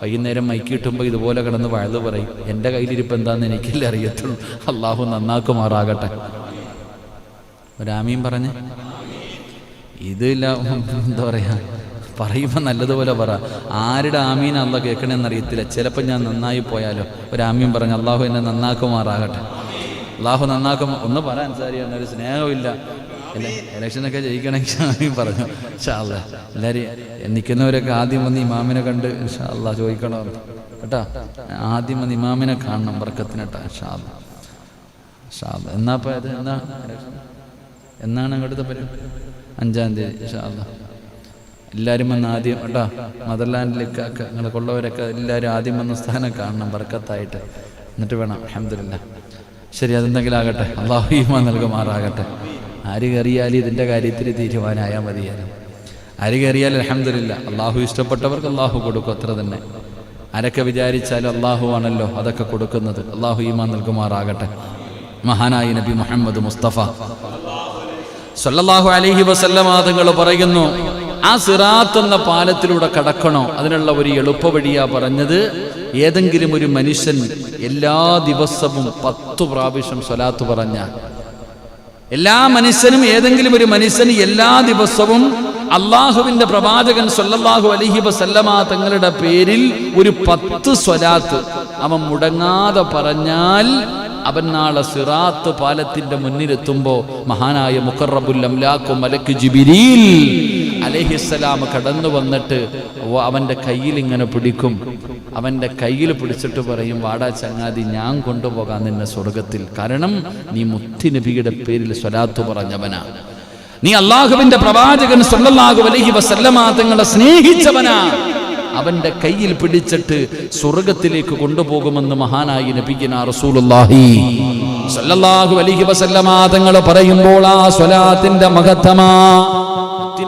വൈകുന്നേരം മൈക്ക് കിട്ടുമ്പോൾ ഇതുപോലെ കിടന്ന് വഴുത് പറയും. എൻ്റെ കയ്യിലിരിപ്പ് എന്താണെന്ന് എനിക്കല്ലേ അറിയത്തുള്ളൂ. അള്ളാഹു നന്നാക്കുമാറാകട്ടെ. ഒരാമീൻ പറഞ്ഞ് ഇതില്ല, എന്താ പറയാ, പറയുമ്പോൾ നല്ലതുപോലെ പറ. ആരുടെ ആമീൻ അള്ളാഹ് കേൾക്കണമെന്നറിയത്തില്ല. ചിലപ്പോൾ ഞാൻ നന്നായി പോയാലോ. ഒരാമീൻ പറഞ്ഞ് അള്ളാഹു എന്നെ നന്നാക്കുമാറാകട്ടെ. അള്ളാഹു നന്നാക്കും. ഒന്ന് പറയാൻ സാരിയാണ്, ഒരു സ്നേഹമില്ല. ഇലക്ഷനൊക്കെ ജയിക്കണമെങ്കിൽ ആമീൻ പറഞ്ഞു. ഇൻഷാ അല്ലാഹ് എല്ലാവരും നിൽക്കുന്നവരൊക്കെ ആദ്യം വന്ന് ഇമാമിനെ കണ്ട് ഇൻഷാ അല്ലാഹ് ചോദിക്കണം കേട്ടോ. ആദ്യം വന്ന് ഇമാമിനെ കാണണം ബർക്കത്തിനെട്ടാ. ഇൻഷാ അല്ലാഹ്. ഇൻഷാ അല്ലാഹ്. എന്നാപ്പോൾ അത് എന്നാണ് അങ്ങോട്ടത്തെ പരിപാടി? 5-ാം തീയതി ഇൻഷാ അല്ലാഹ്. എല്ലാവരും വന്ന് ആദ്യം കേട്ടോ. മദർലാൻഡിലേക്ക് നിങ്ങളൊക്കെ ഉള്ളവരൊക്കെ എല്ലാവരും ആദ്യം വന്ന സ്ഥാനം കാണണം ബർക്കത്തായിട്ട്. എന്നിട്ട് വേണം. അൽഹംദുലില്ലാഹ്. ശരി, അതെന്തെങ്കിലും ആകട്ടെ. അല്ലാഹു ഈമാൻ നൽകുമാറാകട്ടെ. ആര് കയറിയാലും ഇതിൻ്റെ കാര്യത്തിൽ തീരുമാനമായാൽ മതിയായിരുന്നു. ആര് കയറിയാലും അൽഹംദുലില്ലാഹ്. അള്ളാഹു ഇഷ്ടപ്പെട്ടവർക്ക് അള്ളാഹു കൊടുക്കും, അത്ര തന്നെ. ആരൊക്കെ വിചാരിച്ചാലും അള്ളാഹു ആണല്ലോ അതൊക്കെ കൊടുക്കുന്നത്. അള്ളാഹു ഈമാൻ നൽകുമാറാകട്ടെ. മഹാനായ നബി മുഹമ്മദ് മുസ്തഫ സല്ലല്ലാഹു അലൈഹി വസല്ലമ തങ്ങൾ പറയുന്നു, ആ സിറാത്ത് എന്ന പാലത്തിലൂടെ കടക്കണോ? അതിനുള്ള ഒരു എളുപ്പവഴിയാ പറഞ്ഞത്. ഏതെങ്കിലും ഒരു മനുഷ്യൻ എല്ലാ ദിവസവും 10 പ്രാവശ്യം സ്വലാത്ത് പറഞ്ഞാൽ, എല്ലാ മനുഷ്യനും ഏതെങ്കിലും ഒരു മനുഷ്യന് എല്ലാ ദിവസവും അള്ളാഹുവിന്റെ പ്രവാചകൻ സല്ലല്ലാഹു അലൈഹി വസല്ലമ തങ്ങളുടെ പേരിൽ ഒരു 10 സ്വലാത്ത് അവൻ മുടങ്ങാതെ പറഞ്ഞാൽ അവൻ നാളെ സിറാത്ത് പാലത്തിന്റെ മുന്നിലെത്തുമ്പോ മഹാനായ മുഖറബുൽ അംലാഖു മലക്ക് ജിബ്രീൽ അലൈഹിസ്സലാം കടന്നു വന്നിട്ട് അവന്റെ കയ്യിൽ ഇങ്ങനെ പിടിക്കും. അവന്റെ കയ്യിൽ പിടിച്ചിട്ട് പറയും, വാടാ ചങ്ങാതി, ഞാൻ കൊണ്ടുപോകാൻ നിന്നെ സ്വർഗത്തിൽ. കാരണം നീ മുത്തുനബിയുടെ പേരിൽ സ്വലാത്ത് പറഞ്ഞവനാ, നീ അള്ളാഹുവിന്റെ പ്രവാചകൻ സല്ലല്ലാഹു അലൈഹി വസല്ലമ തങ്ങളെ സ്നേഹിച്ചവനാ. അവന്റെ കയ്യിൽ പിടിച്ചിട്ട് സ്വർഗത്തിലേക്ക് കൊണ്ടുപോകുമെന്ന് മഹാനായി നബിയുനാ റസൂലുള്ളാഹി സല്ലല്ലാഹു അലൈഹി വസല്ലമ തങ്ങൾ പറയുമ്പോൾ ആ സ്വലാത്തിന്റെ മഹത്വമാ,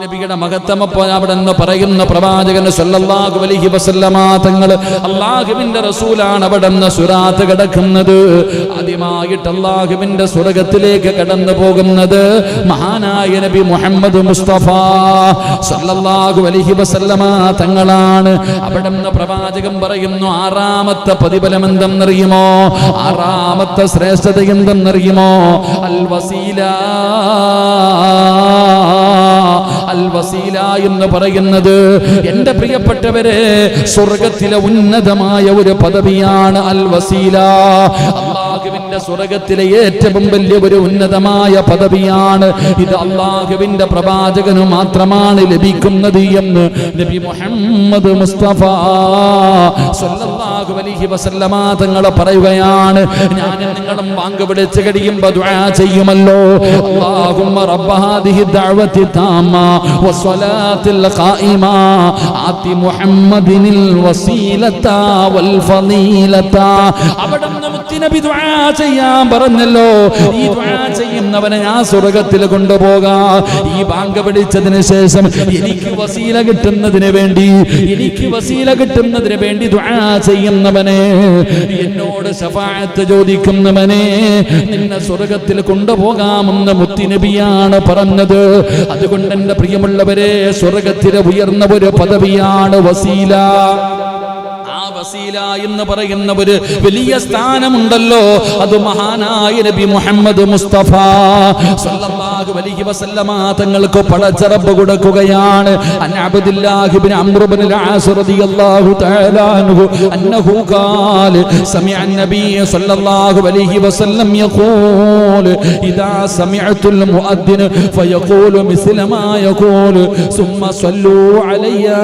നബിയുടെ മഹത്വം അവിടെ നിന്ന് പറയുന്ന പ്രവാചകൻ സല്ലല്ലാഹു അലൈഹി വസല്ലമ തങ്ങൾ അള്ളാഹുവിന്റെ റസൂലാണ് അവിടെ നിന്ന് സിറാത്ത് കടക്കുന്നത്. ആദ്യമായിട്ട് അള്ളാഹുവിന്റെ സ്വർഗത്തിലേക്ക് കടന്നു പോകുന്നത് മഹാനായ നബി മുഹമ്മദ് മുസ്തഫ സല്ലല്ലാഹു അലൈഹി വസല്ലമ തങ്ങളാണ്. അവിടെ നിന്ന് പ്രവാചകൻ പറയുന്നു, 6ാമത്തെ പ്രതിഫലം എന്തെന്നറിയുമോ? 6ാമത്തെ ശ്രേഷ്ഠത എന്തെന്നറിയുമോ? അൽ വസീല. അൽ വസീല എന്ന് പറയുന്നത്, എന്റെ പ്രിയപ്പെട്ടവരെ, സ്വർഗത്തിലെ ഉന്നതമായ ഒരു പദവിയാണ് അൽ വസീല. അള്ളാഹുവിന്റെ സ്വർഗത്തിലെ ഏറ്റവും വലിയ ഒരു ഉന്നതമായ പദവിയാണ് ഇത്. അള്ളാഹുവിന്റെ പ്രവാചകന് മാത്രമാണ് ലഭിക്കുന്നത് എന്ന് നബി മുഹമ്മദ് മുസ്തഫ സല്ലല്ലാഹു അലൈഹി വസല്ലമ തങ്ങൾ പറയുകയാണ്. ഞാൻ നിങ്ങളും വാങ്ക് വിളിച്ച് കഴിയുമ്പോൾ ദുആ ചെയ്യുമല്ലോ, അല്ലാഹുമ്മ റബ്ബ ഹാദിഹി ദഅവതി താമ വസ്സലാത്തിൽ ഖായിമ ആതി മുഹമ്മദിനിൽ വസീലത വൽ ഫളീലത. അവിടുന്ന് മുത്തുനബി ദുആ ചെയ്യാൻ പറഞ്ഞല്ലോ. ഈ ദുആ ചെയ്യുന്നവനെ ഞാൻ സ്വർഗ്ഗത്തിൽ കൊണ്ടുപോകാം. ഈ ബാങ്ക് പിടിച്ചതിന് ശേഷം എനിക്ക് വസീല കിട്ടുന്നതിന് വേണ്ടി, എനിക്ക് വസീല കിട്ടുന്നതിന് വേണ്ടി ദുആ ചെയ്യുന്നവനെ, എന്നോട് ശഫാഅത്ത് ചോദിക്കുന്നവനെ നിന്നെ സ്വർഗ്ഗത്തിൽ കൊണ്ടുപോകാമെന്ന് മുത്തുനബിയാണ് പറഞ്ഞത്. അതുകൊണ്ട് എന്റെ പ്രിയമുള്ളവരെ, സ്വർഗ്ഗത്തിലെ ഉയർന്ന ഒരു പദവിയാണ് വസീല. ആ വസീല എന്ന് പറയുന്ന ഒരു വലിയ സ്ഥാനമുണ്ടല്ലോ, അത് മഹാനായ നബി മുഹമ്മദ് മുസ്തഫ സല്ലല്ലാഹു അലൈഹി വസല്ലമ തങ്ങൾക്ക് പടച്ച റബ്ബ് കൊടുക്കുകയാണ്. അൻ അബ്ദുല്ലാഹി ഇബ്നു അംർ ഇബ്നുൽ ആസ് റളിയല്ലാഹു തആല അൻഹു അന്നഹു ഖാല സമിഅ അൻ-നബി സല്ലല്ലാഹു അലൈഹി വസല്ലം യഖൂൽ ഇദാ സമിഅതുൽ മുഅദ്ദിൻ ഫയഖൂലു മിസ്ല മാ യഖൂലു സുമ്മ സല്ലു അലയ്യാ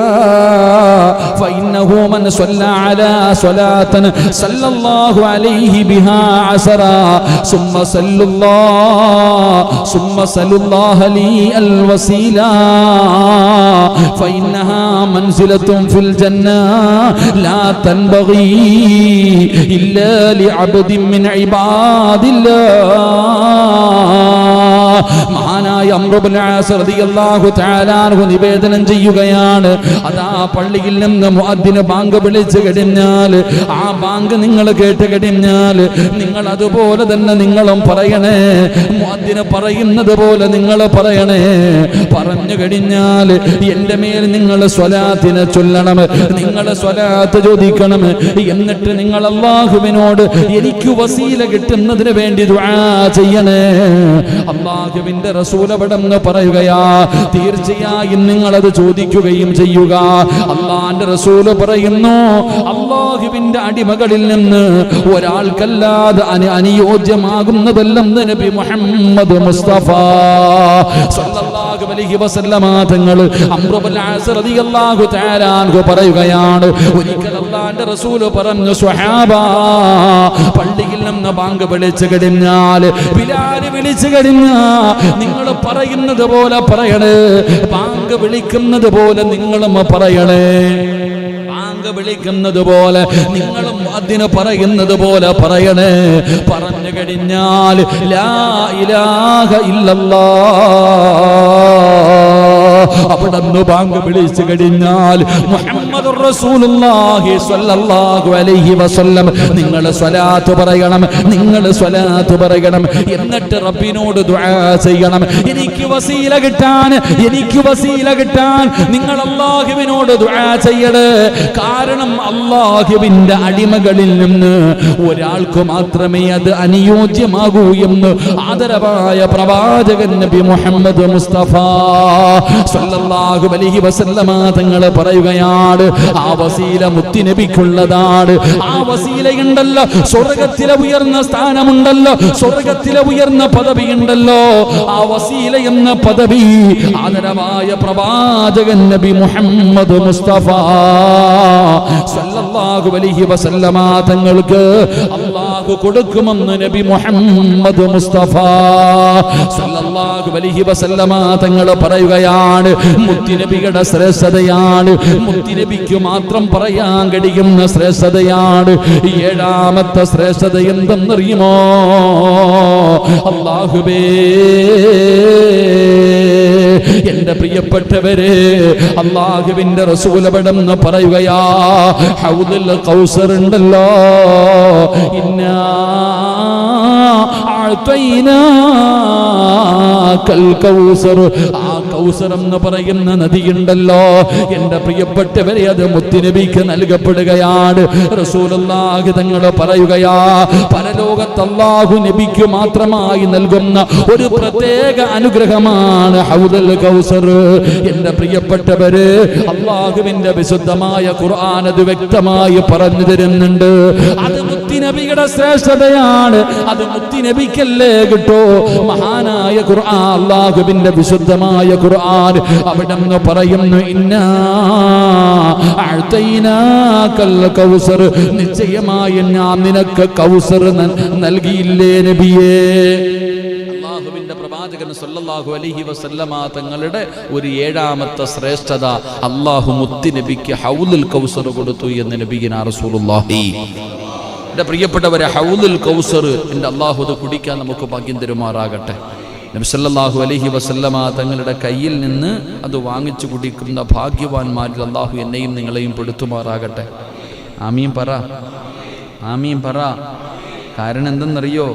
ഫഇന്നഹു മൻ സല്ല അലാ സ്വലാത്തൻ സല്ലല്ലാഹു അലൈഹി ബിഹാ അസറ സുമ്മ സല്ലല്ലാഹു ലി അൽ വസീല ഫഇന്നഹാ മൻസിലത്തുൻ ഫിൽ ജന്ന ലാ തൻബഗി ഇല്ലാ ലിഅബ്ദിൻ മിൻ ഇബാദില്ലാഹ്. മഹാനായ അംർ ഇബ്നുൽ ആസ് റളിയല്ലാഹു തആല അൻഹു നിവേദനം ചെയ്യുകയാണ്, അതാ പള്ളിയിൽ നിന്ന് മുഅദ്ദിൻ ബാങ്ക് വിളിച്ചു കഴിഞ്ഞാൽ, ആ ബാങ്ക് നിങ്ങൾ കേട്ട് കഴിഞ്ഞാൽ നിങ്ങൾ അതുപോലെ തന്നെ നിങ്ങളും പറയണേ. മുഅദ്ദിൻ പറയുന്നത് പോലെ നിങ്ങൾ പറയണേ. പറഞ്ഞു കഴിഞ്ഞാൽ എൻ്റെ മേൽ നിങ്ങൾ സ്വലാത്തിനെ ചൊല്ലണം, നിങ്ങൾ സ്വലാത്ത് ചോദിക്കണം. എന്നിട്ട് നിങ്ങൾ അല്ലാഹുവിനോട് എനിക്ക് വസീല കിട്ടുന്നതിന് വേണ്ടി ദുആ ചെയ്യണേ. അല്ലാഹുവിന്റെ റസൂൽ അവിടെന്ന് പറയുകയാ, തീർച്ചയായും നിങ്ങൾ അത് ചോദിക്കുകയും ചെയ്യുക. അല്ലാഹുവിന്റെ റസൂൽ പറയുന്നു, അല്ലാഹുവിന്റെ അടിമകളിൽ നിന്ന് ഒരാൾക്കല്ലാതെ അനുയോജ്യമാകുന്നതല്ലെന്ന് നബി മുഹമ്മദ് മുസ്തഫ സല്ലല്ലാഹു അലൈഹി വസല്ലമ തങ്ങൾ അംർ ഇബ്നുൽ ആസ് റളിയല്ലാഹു തആല അൻഹു പറയുകയാണ്, ഒരിക്കൽ അല്ലാഹുവിന്റെ റസൂൽ പറഞ്ഞു, സ്വഹാബ പള്ളിയിൽ നിന്ന് ബാങ്ക് വിളിച്ചു കഴിഞ്ഞാൽ, ബിലാൽ വിളിച്ചു കഴിഞ്ഞാൽ നിങ്ങൾ പറയുന്നത് പോലെ പറയണേ. ബാങ്ക് വിളിക്കുന്നത് പോലെ നിങ്ങളും പറയണേ. ബാങ്ക് വിളിക്കുന്നത് പോലെ നിങ്ങളും അതിന് പറയുന്നത് പോലെ പറയണേ. പറഞ്ഞു കഴിഞ്ഞാൽ ലാ ഇലാഹ ഇല്ലല്ലാഹ്, അവിടുന്ന് ബാങ്ക് വിളിച്ചു കഴിഞ്ഞാൽ മുഹമ്മദുർ റസൂലുള്ളാഹി സ്വല്ലല്ലാഹു അലൈഹി വസല്ലം നിങ്ങൾ സ്വലാത്ത് പറയണം, നിങ്ങൾ സ്വലാത്ത് പറയണം. എന്നിട്ട് റബ്ബിനോട് ദുആ ചെയ്യണം. എനിക്ക് വസീല കിട്ടാൻ, എനിക്ക് വസീല കിട്ടാൻ നിങ്ങൾ അല്ലാഹുവിനോട് ദുആ ചെയ്യണേ. കാരണം അല്ലാഹുവിന്റെ അടിമകളിൽ നിന്ന് ഒരാൾക്ക് മാത്രമേ അത് അനുയോജ്യമാകൂ എന്ന് ആദരവായ പ്രവാചകൻ നബി മുഹമ്മദ് മുസ്തഫ സല്ലല്ലാഹു അലൈഹി വസല്ലമ തങ്ങൾ പറയുകയാണ്, ആ വസീല മുത്തുനബിക്കുള്ളതാണ്. ആ വസീലയുണ്ടല്ലോ, സ്വർഗ്ഗത്തിലെ ഉയർന്ന സ്ഥാനമുണ്ടല്ലോ, സ്വർഗ്ഗത്തിലെ ഉയർന്ന പദവി ഉണ്ടല്ലോ. ആ വസീല എന്ന പദവി ആദരവായ പ്രവാചകൻ നബി മുഹമ്മദ് മുസ്തഫ സല്ലല്ലാഹു അലൈഹി വസല്ലമ തങ്ങൾക്ക് അല്ലാഹു കൊടുക്കുമെന്ന് നബി മുഹമ്മദ് മുസ്തഫ സല്ലല്ലാഹു അലൈഹി വസല്ലമ തങ്ങൾ പറയുകയാണ്, മുത്തുനബിയുടെ ശ്രേഷ്ഠതയാണ്, മുത്തുനബിക്ക് മാത്രം പറയാൻ കഴിയുന്ന ശ്രേഷ്ഠതയാണ്. ഏഴാമത്തെ ശ്രേഷ്ഠത എന്തെന്നറിയുമോ? അല്ലാഹുവേ, എന്റെ പ്രിയപ്പെട്ടവരെ, അല്ലാഹുവിന്റെ റസൂൽ അവിടെന്ന് പറയുകയാ, ഹൗദുൽ കൗസർ ഉണ്ടല്ലോ, ഇന്നാ അഅ്തൈനാകൽ കൗസർ, ആ കൗസർ എന്ന് പറയുന്ന നദിയുണ്ടല്ലോ എന്റെ പ്രിയപ്പെട്ടവരെ, അത് മുത്തുനബിക്ക് നൽകപ്പെടുകയാണ്. റസൂലുള്ളാഹി തങ്ങൾ പറയുകയാ, പരലോകത്ത് അല്ലാഹു നബിക്ക് മാത്രമായി നൽകുന്ന ഒരു പ്രത്യേക അനുഗ്രഹമാണ് ഹൗദുൽ കൗസർ. എന്റെ പ്രിയപ്പെട്ടവര്, അല്ലാഹുവിന്റെ വിശുദ്ധമായ ഖുർആൻ അത് വ്യക്തമായി പറഞ്ഞു തരുന്നുണ്ട്. അത് മുത്തുനബിയുടെ ശ്രേഷ്ഠതയാണ്. അത് മുത്തുനബിക്കല്ലേ കിട്ടോ. മഹാനായ ഖുർആൻ, അല്ലാഹുവിന്റെ വിശുദ്ധമായ ഖുർആൻ അവിടെന്ന് പറയുന്നു, ഇന്നാ അഅ്തൈനാകൽ കൗസർ, നിശ്ചയമായി ഞാൻ നിനക്ക് കൗസർ നൽകിയില്ലേ നബിയേ. അല്ലാഹുവിന്റെ പ്രവാചകൻ സല്ലല്ലാഹു അലൈഹി വസല്ലമ തങ്ങളുടെ ഒരു ഏഴാമത്തെ ശ്രേഷ്ഠത, അല്ലാഹു മുത്തുനബിക്ക് ഹൗദുൽ കൗസർ കൊടുത്തു എന്ന് നബിയിനാ റസൂലുള്ളാഹി. എൻ്റെ പ്രിയപ്പെട്ടവരെ, ഹൗദുൽ കൗസർ എൻ്റെ അല്ലാഹു അത് കുടിക്കാൻ നമുക്ക് ഭാഗ്യം തരുമാറാകട്ടെ. നബി സല്ലല്ലാഹു അലൈഹി വസല്ലമ തങ്ങളുടെ കയ്യിൽ നിന്ന് അത് വാങ്ങിച്ചു കുടിക്കുന്ന ഭാഗ്യവാന്മാരിൽ അല്ലാഹു എന്നെയും നിങ്ങളെയും പെടുത്തുമാറാകട്ടെ. ആമീൻ പറ, ആമീൻ പറ. കാരണം എന്തെന്നറിയോ?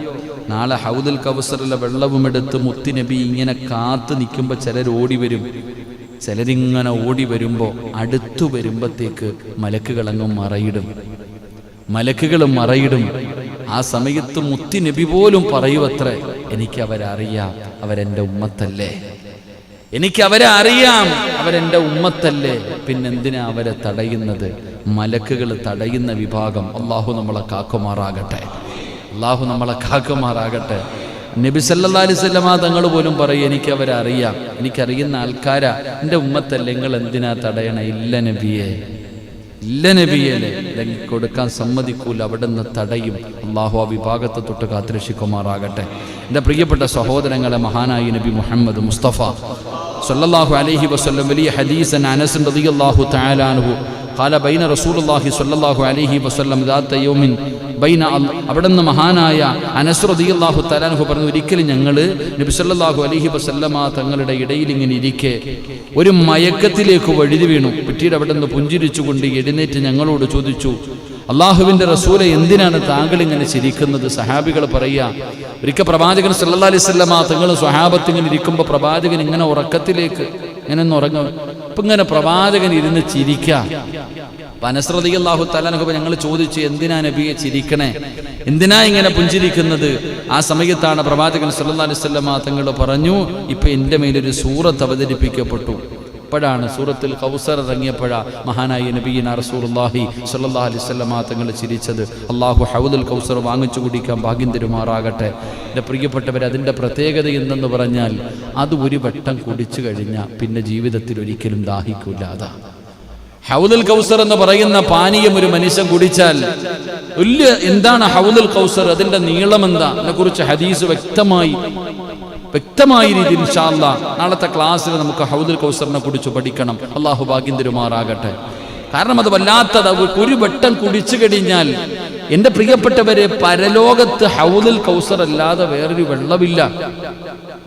നാളെ ഹൗദുൽ കൗസറിലെ വെള്ളവും എടുത്ത് മുത്തുനബി ഇങ്ങനെ കാത്തു നിൽക്കുമ്പോൾ ചിലർ ഓടി വരും. ചിലരിങ്ങനെ ഓടി വരുമ്പോൾ അടുത്തു വരുമ്പോഴത്തേക്ക് മലക്കുകളങ്ങും മലക്കുകളും മറയിടും. ആ സമയത്ത് മുത്തി നബി പോലും പറയുവത്രേ, എനിക്കവരറിയാം, അവരെൻ്റെ ഉമ്മത്തല്ലേ, എനിക്കവരെ അറിയാം, അവരെൻ്റെ ഉമ്മത്തല്ലേ, പിന്നെന്തിനാ അവരെ തടയുന്നത്? മലക്കുകൾ തടയുന്ന വിഭാഗം. അള്ളാഹു നമ്മളെ കാക്കുമാറാകട്ടെ, അള്ളാഹു നമ്മളെ കാക്കുമാറാകട്ടെ. നബി സല്ലല്ലാഹു അലൈഹി വസല്ലമ തങ്ങൾ പോലും പറയും, എനിക്കവരെ അറിയാം, എനിക്കറിയുന്ന ആൾക്കാരാ, എൻ്റെ ഉമ്മത്തല്ലേ, നിങ്ങൾ എന്തിനാ തടയണേ? ഇല്ല നബിയെ, ഇല്ല നബിയല്ലേ, ഇല്ലെങ്കിൽ കൊടുക്കാൻ സമ്മതിക്കൂല, അവിടെ നിന്ന് തടയും. അള്ളാഹു ആ വിഭാഗത്തെ തൊട്ട് കാത്തുരക്ഷിക്കുമാറാകട്ടെ. എൻ്റെ പ്രിയപ്പെട്ട സഹോദരങ്ങളെ, മഹാനായ നബി മുഹമ്മദ് മുസ്തഫ സല്ലല്ലാഹു അലൈഹി വസല്ലം വലിയ ഹദീസൻ അനസ് റളിയല്ലാഹു തആല അൻഹു ഖാല ബൈന റസൂലുള്ളാഹി സ്വല്ലല്ലാഹു അലൈഹി വസല്ലം ദാത യൗമിൻ ബൈന അവിടുന്ന് മഹാനായ അനസ് റളിയല്ലാഹു തആല അൻഹു പറഞ്ഞു, ഒരിക്കലും ഞങ്ങൾ നബി സല്ലല്ലാഹു അലൈഹി വസല്ലമ തങ്ങളുടെ ഇടയിൽ ഇങ്ങനെ ഇരിക്കെ ഒരു മയക്കത്തിലേക്ക് വഴുതി വീണു. പിന്നീട് അവിടെ നിന്ന് പുഞ്ചിരിച്ചുകൊണ്ട് എഴുന്നേറ്റ് ഞങ്ങളോട് ചോദിച്ചു, അള്ളാഹുവിൻ്റെ റസൂലെ, എന്തിനാണ് താങ്കൾ ഇങ്ങനെ ചിരിക്കുന്നത്? സഹാബികൾ പറയുക, ഒരിക്കൽ പ്രവാചകൻ സല്ലല്ലാഹു അലൈഹി വസല്ലമ തങ്ങൾ സ്വഹാബത്ത് ഇങ്ങനെ ഇരിക്കുമ്പോൾ പ്രവാചകൻ ഇങ്ങനെ ഉറക്കത്തിലേക്ക് ഇങ്ങനെ ഒന്ന് ഉറങ്ങും. അപ്പം ഇങ്ങനെ പ്രവാചകൻ ഇരുന്ന് ചിരിക്കുക. അനസ് റളിയല്ലാഹു തആല അൻഹു ഞങ്ങൾ ചോദിച്ചു, എന്തിനാ നബിയെ ചിരിക്കണേ, എന്തിനാ ഇങ്ങനെ പുഞ്ചിരിക്കുന്നത്? ആ സമയത്താണ് പ്രവാചകൻ സല്ലല്ലാഹു അലൈഹി വസല്ലമ തങ്ങൾ പറഞ്ഞു, ഇപ്പൊ എൻ്റെ മേലൊരു സൂറത്ത് അവതരിപ്പിക്കപ്പെട്ടു. അപ്പോഴാണ് സൂറത്തുൽ കൗസർ ഇറങ്ങിയപ്പോഴാ മഹാനായ നബിയിന റസൂലുള്ളാഹി സ്വല്ലല്ലാഹു അലൈഹി വസല്ലമ തങ്ങൾ ചിരിച്ചത്. അള്ളാഹു ഹൗദുൽ കൗസർ വാങ്ങിച്ചു കുടിക്കാൻ ഭാഗ്യം തരുമാറാകട്ടെ. എൻ്റെ പ്രിയപ്പെട്ടവർ, അതിൻ്റെ പ്രത്യേകത എന്തെന്ന് പറഞ്ഞാൽ അത് ഒരു വട്ടം കുടിച്ചു കഴിഞ്ഞാൽ പിന്നെ ജീവിതത്തിൽ ഒരിക്കലും ദാഹിക്കൂല. അതാ ഹൗദുൽ കൗസർ എന്ന് പറയുന്ന പാനീയം ഒരു മനുഷ്യൻ കുടിച്ചാൽ എന്താണ് ഹൗദുൽ കൗസർ, അതിൻ്റെ നീളം എന്താ, അതിനെക്കുറിച്ച് ഹദീസ് വ്യക്തമായ രീതിയിൽ ഇൻഷാ അല്ലാഹ് നാളത്തെ ക്ലാസ്സിൽ നമുക്ക് ഹൗദുൽ കൗസറിനെ കുറിച്ച് പഠിക്കണം. അള്ളാഹു ഭാഗ്യം തരുമാറാകട്ടെ. കാരണം അത് വല്ലാത്തത്, ഒരു വട്ടം കുടിച്ചു കഴിഞ്ഞാൽ എൻ്റെ പ്രിയപ്പെട്ടവരെ, പരലോകത്ത് ഹൗദുൽ കൗസർ അല്ലാതെ വേറൊരു വെള്ളമില്ല.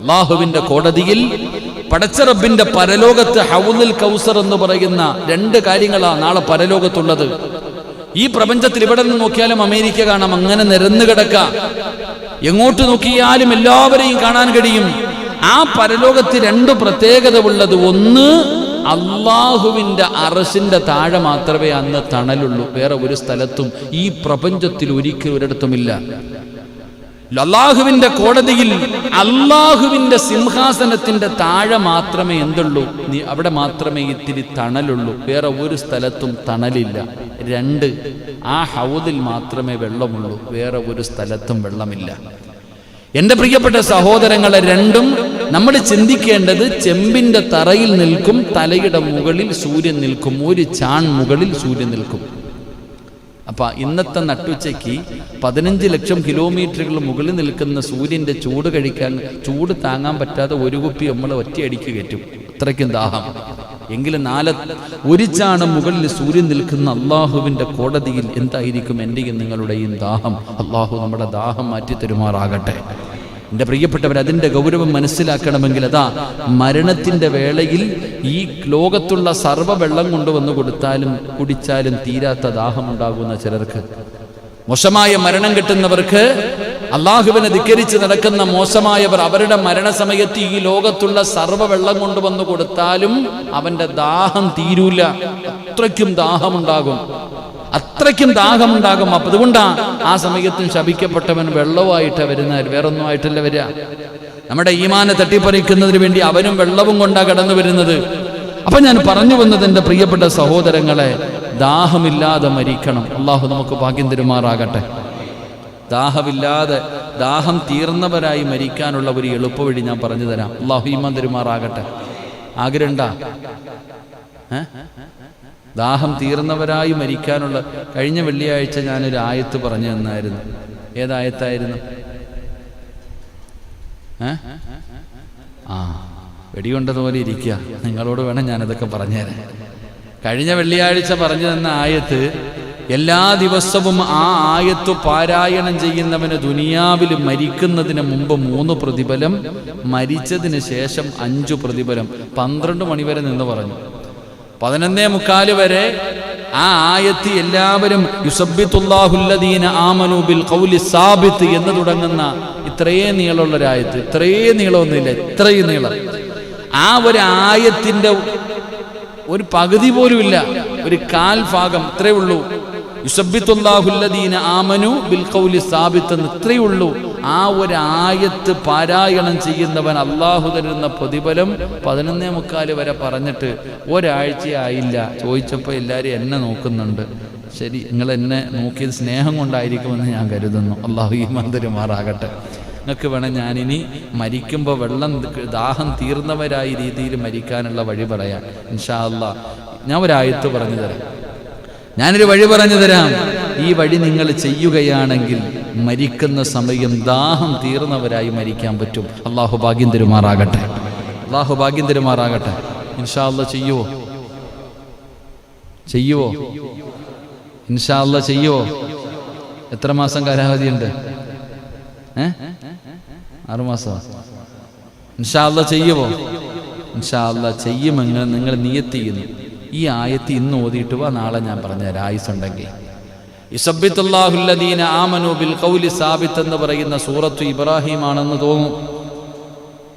അള്ളാഹുവിൻ്റെ കോടതിയിൽ പടച്ച റബ്ബിന്റെ പരലോകത്ത് ഹൗദുൽ കൗസർ എന്ന് പറയുന്ന രണ്ട് കാര്യങ്ങളാണ് നാളെ പരലോകത്തുള്ളത്. ഈ പ്രപഞ്ചത്തിൽ ഇവിടെ നിന്ന് നോക്കിയാലും അമേരിക്ക കാണാം, അങ്ങനെ നിരന്നു കിടക്കാം. എങ്ങോട്ട് നോക്കിയാലും എല്ലാവരെയും കാണാൻ കഴിയും. ആ പരലോകത്ത് രണ്ട് പ്രത്യേകത ഉള്ളത്. ഒന്ന്, അള്ളാഹുവിന്റെ അർശിന്റെ താഴെ മാത്രമേ അന്ന് തണലുള്ളൂ. വേറെ ഒരു സ്ഥലത്തും ഈ പ്രപഞ്ചത്തിൽ ഒരിക്കലും ഒരിടത്തുമില്ല. അള്ളാഹുവിന്റെ കോടതിയിൽ അള്ളാഹുവിന്റെ സിംഹാസനത്തിന്റെ താഴെ മാത്രമേ എന്തുള്ളൂ, അവിടെ മാത്രമേ ഇത്തിരി തണലുള്ളൂ. വേറെ ഒരു സ്ഥലത്തും തണലില്ല. രണ്ട്, ആ ഹൗദിൽ മാത്രമേ വെള്ളമുള്ളൂ. വേറെ ഒരു സ്ഥലത്തും വെള്ളമില്ല. എൻ്റെ പ്രിയപ്പെട്ട സഹോദരങ്ങളെ, രണ്ടും നമ്മൾ ചിന്തിക്കേണ്ടത്, ചെമ്പിന്റെ തറയിൽ നിൽക്കും, തലയുടെ മുകളിൽ സൂര്യൻ നിൽക്കും, ഒരു ചാൺ മുകളിൽ സൂര്യൻ നിൽക്കും. അപ്പൊ ഇന്നത്തെ നട്ടുച്ചയ്ക്ക് 15 ലക്ഷം കിലോമീറ്ററുകൾ മുകളിൽ നിൽക്കുന്ന സൂര്യന്റെ ചൂട് താങ്ങാൻ പറ്റാതെ ഒരു കുപ്പി നമ്മൾ ഒറ്റയടിക്ക് കയറ്റും. അത്രയ്ക്കും ദാഹം. എങ്കിലും ഒരു ചാണം മുകളിൽ സൂര്യൻ നിൽക്കുന്ന അള്ളാഹുവിന്റെ കോടതിയിൽ എന്തായിരിക്കും എന്റെയും നിങ്ങളുടെയും ദാഹം? അള്ളാഹു നമ്മുടെ ദാഹം മാറ്റി തരുമാറാകട്ടെ. എൻ്റെ പ്രിയപ്പെട്ടവർ, അതിൻ്റെ ഗൗരവം മനസ്സിലാക്കണമെങ്കിൽ അതാ, മരണത്തിൻ്റെ വേളയിൽ ഈ ലോകത്തുള്ള സർവ്വ വെള്ളം കൊണ്ടുവന്ന് കുടിച്ചാലും തീരാത്ത ദാഹമുണ്ടാകുന്ന ചിലർക്ക്, മോശമായ മരണം കിട്ടുന്നവർക്ക്, അള്ളാഹുവിനെ ധിക്കരിച്ച് നടക്കുന്ന മോശമായവർ, അവരുടെ മരണസമയത്ത് ഈ ലോകത്തുള്ള സർവ്വ വെള്ളം കൊണ്ടുവന്ന് കൊടുത്താലും അവന്റെ ദാഹം തീരൂല. അത്രയ്ക്കും ദാഹമുണ്ടാകും. അപ്പൊ അതുകൊണ്ടാ ആ സമയത്തും ശപിക്കപ്പെട്ടവൻ വെള്ളവുമായിട്ടാണ് വരുന്നത്, വേറൊന്നും ആയിട്ടല്ല വരിക. നമ്മുടെ ഈമാനെ തട്ടിപ്പറിക്കുന്നതിന് വേണ്ടി അവനും വെള്ളവും കൊണ്ടാ കടന്നു വരുന്നത്. അപ്പൊ ഞാൻ പറഞ്ഞു വന്നത്, എൻ്റെ പ്രിയപ്പെട്ട സഹോദരങ്ങളെ, ദാഹമില്ലാതെ മരിക്കണം. അള്ളാഹു നമുക്ക് ഭാഗ്യം തരുമാറാകട്ടെ. ദാഹം തീർന്നവരായി മരിക്കാനുള്ള ഒരു എളുപ്പവഴി ഞാൻ പറഞ്ഞു തരാം. അള്ളാഹു ഈമാൻ തരുമാറാകട്ടെ. ആഗ്രഹമുണ്ടാ? ദാഹം തീർന്നവരായി മരിക്കാനുള്ള, കഴിഞ്ഞ വെള്ളിയാഴ്ച ഞാനൊരു ആയത്ത് പറഞ്ഞു തന്നായിരുന്നു. ഏതായത്തായിരുന്നു? വെടികൊണ്ടതുപോലെ ഇരിക്കുക. നിങ്ങളോട് വേണം ഞാനതൊക്കെ പറഞ്ഞുതരാൻ. കഴിഞ്ഞ വെള്ളിയാഴ്ച പറഞ്ഞു തന്ന ആയത്ത്, എല്ലാ ദിവസവും ആ ആയത്ത് പാരായണം ചെയ്യുന്നവന് ദുനിയാവിൽ മരിക്കുന്നതിന് മുമ്പ് 3 പ്രതിഫലം, മരിച്ചതിന് ശേഷം 5 പ്രതിഫലം. 12 മണി വരെ നിന്ന് പറഞ്ഞു. 11:45 വരെ ആ ആയത്ത് എല്ലാവരും യുസബ്ബിതുല്ലാഹുല്ലദീന ആമനു ബിൽ ഖൗലി സാബിത്ത് എന്ന് തുടങ്ങുന്ന ഇത്രയും നീളമുള്ളൊരായത്ത്. ഇത്രയും നീളമൊന്നുമില്ല, ഇത്രയും നീളം. ആ ഒരു ആയത്തിന്റെ ഒരു പകുതി പോലുമില്ല, ഒരു കാൽ ഭാഗം ഇത്രേ ഉള്ളൂ. യുസബ്ബിത്തുല്ലാഹുല്ലദീന ആമനു ബിൽ ഖൗലി സാബിത്ത് എന്ന് ഇത്രയേ ഉള്ളൂ. ആ ഒരു ആയത്ത് പാരായണം ചെയ്യുന്നവൻ അള്ളാഹു തരുന്ന പ്രതിഫലം 11:45 വരെ പറഞ്ഞിട്ട് ഒരാഴ്ചയായില്ല. ചോദിച്ചപ്പോൾ എല്ലാവരും എന്നെ നോക്കുന്നുണ്ട്. ശരി, നിങ്ങൾ എന്നെ നോക്കിയത് സ്നേഹം കൊണ്ടായിരിക്കുമെന്ന് ഞാൻ കരുതുന്നു. അള്ളാഹു ഈമാൻ തരുമാറാകട്ടെ. നിങ്ങൾക്ക് വേണം ഞാനിനി മരിക്കുമ്പോൾ ദാഹം തീർന്നവരായ രീതിയിൽ മരിക്കാനുള്ള വഴി പറയാം ഇൻഷാ അല്ലാഹ്. ഞാൻ ഒരായത്ത് പറഞ്ഞു തരാം, ഞാനൊരു വഴി പറഞ്ഞു തരാം. ഈ വഴി നിങ്ങൾ ചെയ്യുകയാണെങ്കിൽ മരിക്കുന്ന സമയം ദാഹം തീർന്നവരായി മരിക്കാൻ പറ്റും. അള്ളാഹു ഭാഗ്യം തരുമാറാകട്ടെ, അള്ളാഹു ഭാഗ്യം തരുമാറാകട്ടെ. ഇൻഷാ അല്ലാഹ് ചെയ്യുവോ? ഇൻഷാ അല്ലാഹ് ചെയ്യുവോ? എത്ര മാസം കാലാവധിയുണ്ട്? 6 മാസം. ഇൻഷാ അല്ലാഹ് ചെയ്യുവോ? ഇൻഷാ അല്ലാഹ് ചെയ്യുമെന്ന് നിങ്ങൾ നിയത്ത് ചെയ്യുന്നു. ഈ ആയത്ത് ഇന്ന് ഓതിയിട്ട് വാ, നാളെ ഞാൻ പറഞ്ഞുതരാം ആയുസുണ്ടെങ്കിൽ. യുസബ്ബിത്തുല്ലാഹുല്ലദീന ആമനു ബിൽ ഖൗലി സാബിത്ത് എന്ന് പറയുന്ന സൂറത്ത് ഇബ്രാഹിം ആണെന്ന് തോന്നും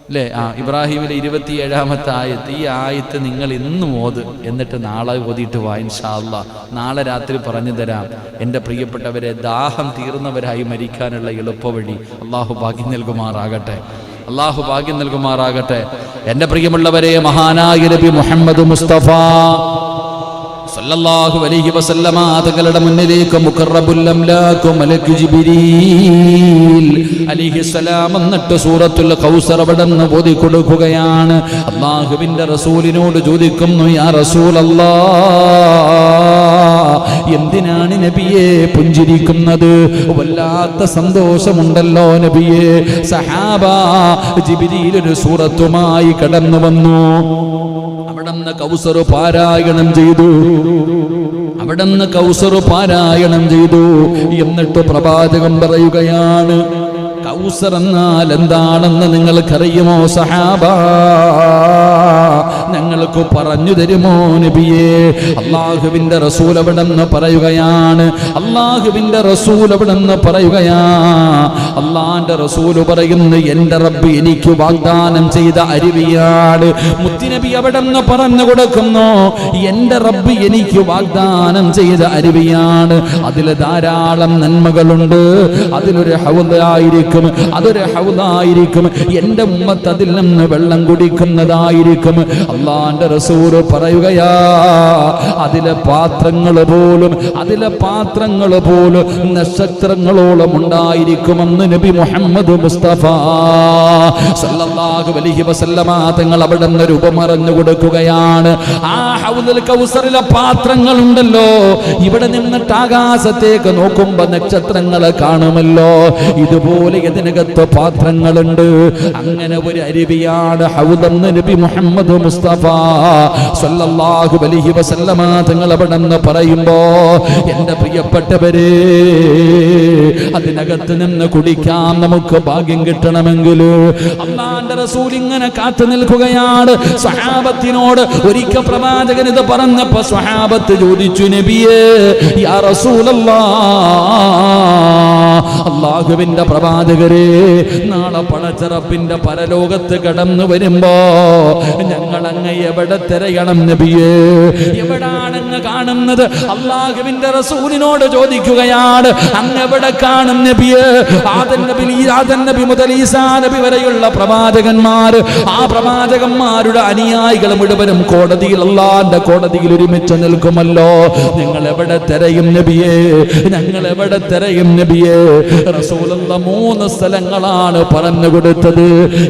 അല്ലേ? ഇബ്രാഹിമിലെ 27-ാമത്തെ ആയത്ത്. ഈ ആയത്ത് നിങ്ങൾ ഇന്ന് ഓത്, എന്നിട്ട് നാളെ ഓതിയിട്ട് വാ ഇൻഷാ അല്ലാഹ്. നാളെ രാത്രി പറഞ്ഞു തരാം എൻ്റെ പ്രിയപ്പെട്ടവരെ, ദാഹം തീർന്നവരായി മരിക്കാനുള്ള എളുപ്പവഴി. അള്ളാഹു ഭാഗ്യം നൽകുമാറാകട്ടെ, അള്ളാഹു ഭാഗ്യം നൽകുമാറാകട്ടെ. എൻ്റെ പ്രിയമുള്ളവരെ, മഹാനായ നബി മുഹമ്മദ് മുസ്തഫ സല്ലല്ലാഹു അലൈഹി വസല്ലമ തങ്ങളുടെ മുന്നിലേക്ക് മുഖറബുൽ അംലാകു മലക്ക് ജിബ്രീൽ അലൈഹിസ്സലാം എന്നിട്ട് സൂറത്തുൽ കൗസർ അവിടുന്ന് ഓതി കൊടുക്കുകയാണ്. അല്ലാഹുവിൻ്റെ റസൂലിനോട് ചോദിക്കുന്നു, യാ റസൂലല്ലാഹ്, എന്തിനാണ് നബിയെ പുഞ്ചിരിക്കുന്നത്? വല്ലാത്ത സന്തോഷമുണ്ടല്ലോ നബിയെ. സഹാബ, ജിബ്രീൽ ഒരു സൂറത്തുമായി കടന്നു വന്നു. അവിടുന്ന് കൗസർ പാരായണം ചെയ്തു. എന്നിട്ട് പ്രവാചകൻ പറയുകയാണ്, കൗസർ എന്നാൽ എന്താണെന്ന് നിങ്ങൾക്കറിയുമോ സഹാബ? ഞങ്ങൾക്ക് പറഞ്ഞു തരുമോ നബിയേ? അല്ലാഹുവിൻ്റെ റസൂൽ അവിടുന്ന് പറയുകയാണ്, അല്ലാഹുവിൻ്റെ റസൂൽ പറയുന്നു, എൻ്റെ റബ്ബ് എനിക്ക് വാഗ്ദാനം ചെയ്ത അരുവിയാണ്. മുത്തുനബി അവിടുന്ന് പറഞ്ഞു കൊടുക്കുന്നു, എൻ്റെ റബ്ബ് എനിക്ക് വാഗ്ദാനം ചെയ്ത അരുവിയാണ്. അതിൽ ധാരാളം നന്മകളുണ്ട്. അതൊരു ഹൗദായിരിക്കും. എൻ്റെ ഉമ്മത്ത് അതിൽ നിന്ന് വെള്ളം കുടിക്കുന്നതായിരിക്കും. അല്ലാഹുവിൻ്റെ റസൂൽ പറയുകയാ, അതിലെ പാത്രങ്ങൾ പോലും നക്ഷത്രങ്ങളോളം ഉണ്ടായിരിക്കുമെന്ന് നബി മുഹമ്മദ് മുസ്തഫ സല്ലല്ലാഹു അലൈഹി വസല്ലമ തങ്ങൾ അവിടെ നിന്ന് രൂപമറിഞ്ഞു കൊടുക്കുകയാണ്. ആ ഹൗദുൽ കൗസറിലെ പാത്രങ്ങളുണ്ടല്ലോ, ഇവിടെ നിന്നിട്ട് ആകാശത്തേക്ക് നോക്കുമ്പോൾ നക്ഷത്രങ്ങളെ കാണുമല്ലോ, ഇതുപോലെ ഇതിനകത്ത് പാത്രങ്ങളുണ്ട്. അങ്ങനെ ഒരു അരുവിയാണ് ഹൗദെന്ന് നബി മുഹമ്മദ് മുസ്തഫ സല്ലല്ലാഹു അലൈഹി വസല്ലമ തങ്ങൾ അവിടെ നിന്ന് പറയുമ്പോ, എൻ്റെ പ്രിയപ്പെട്ടവരെ, അതിനകത്ത് നിന്ന് കുടിക്കാൻ നമുക്ക് ഭാഗ്യം കിട്ടണമെങ്കിൽ അല്ലാഹുവിൻ്റെ റസൂൽ ഇങ്ങനെ കാത്തു നിൽക്കുകയാണ്. സ്വഹാബത്തിനോട് ഒരിക്കൽ പ്രവാചകൻ ഇത് പറഞ്ഞപ്പോൾ സ്വഹാബത്ത് ചോദിച്ചു, നബിയേ, യാ റസൂലല്ലാഹ്, അല്ലാഹുവിൻ്റെ പ്രവാചകരെ, നാളെ പടച്ചറപ്പിന്റെ പരലോകത്ത് കടന്നു വരുമ്പോ ഞങ്ങൾ അങ്ങ് എവിടെ തിരയണം നബിയേ? എവിടാണെന്ന് കാണുന്നത്? അല്ലാഹുവിൻ്റെ റസൂലിനോട് ചോദിക്കുകയാണ്, അങ്ങ് എവിടെ കാണും നബിയേ? ആദം നബി മുതൽ ഈസാ നബി വരെയുള്ള പ്രവാചകന്മാർ, ആ പ്രവാചകന്മാരുടെ അനുയായികൾ മുഴുവനും കോടതിയിൽ, അല്ലാഹുവിന്റെ കോടതിയിൽ ഒരുമിച്ച് നിൽക്കുമല്ലോ. നിങ്ങൾ എവിടെ തിരയും നബിയേ? റസൂലുള്ള 3 സ്ഥലങ്ങളാണ് പറഞ്ഞു കൊടുത്തത്.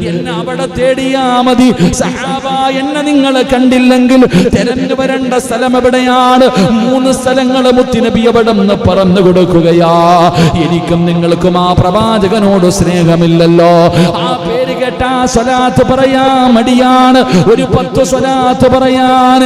എന്നെ അവിടെ തേടിയാ മതി. സഹാബ, എന്നെ നിങ്ങൾ കണ്ടില്ലെങ്കിൽ തിരഞ്ഞു വരേണ്ട സ്ഥലം എവിടെയാണ്? 3 സ്ഥലങ്ങൾ മുത്തുനബി അവിടെ നിന്ന് പറഞ്ഞു കൊടുക്കുകയാ. എനിക്കും നിങ്ങൾക്കും ആ പ്രവാചകനോട് സ്നേഹമില്ലല്ലോ. ആ പേര് കേട്ടാ സ്വലാത്ത് പറയാൻ മടിയാണ്. ഒരു 10 സ്വലാത്ത് പറയാൻ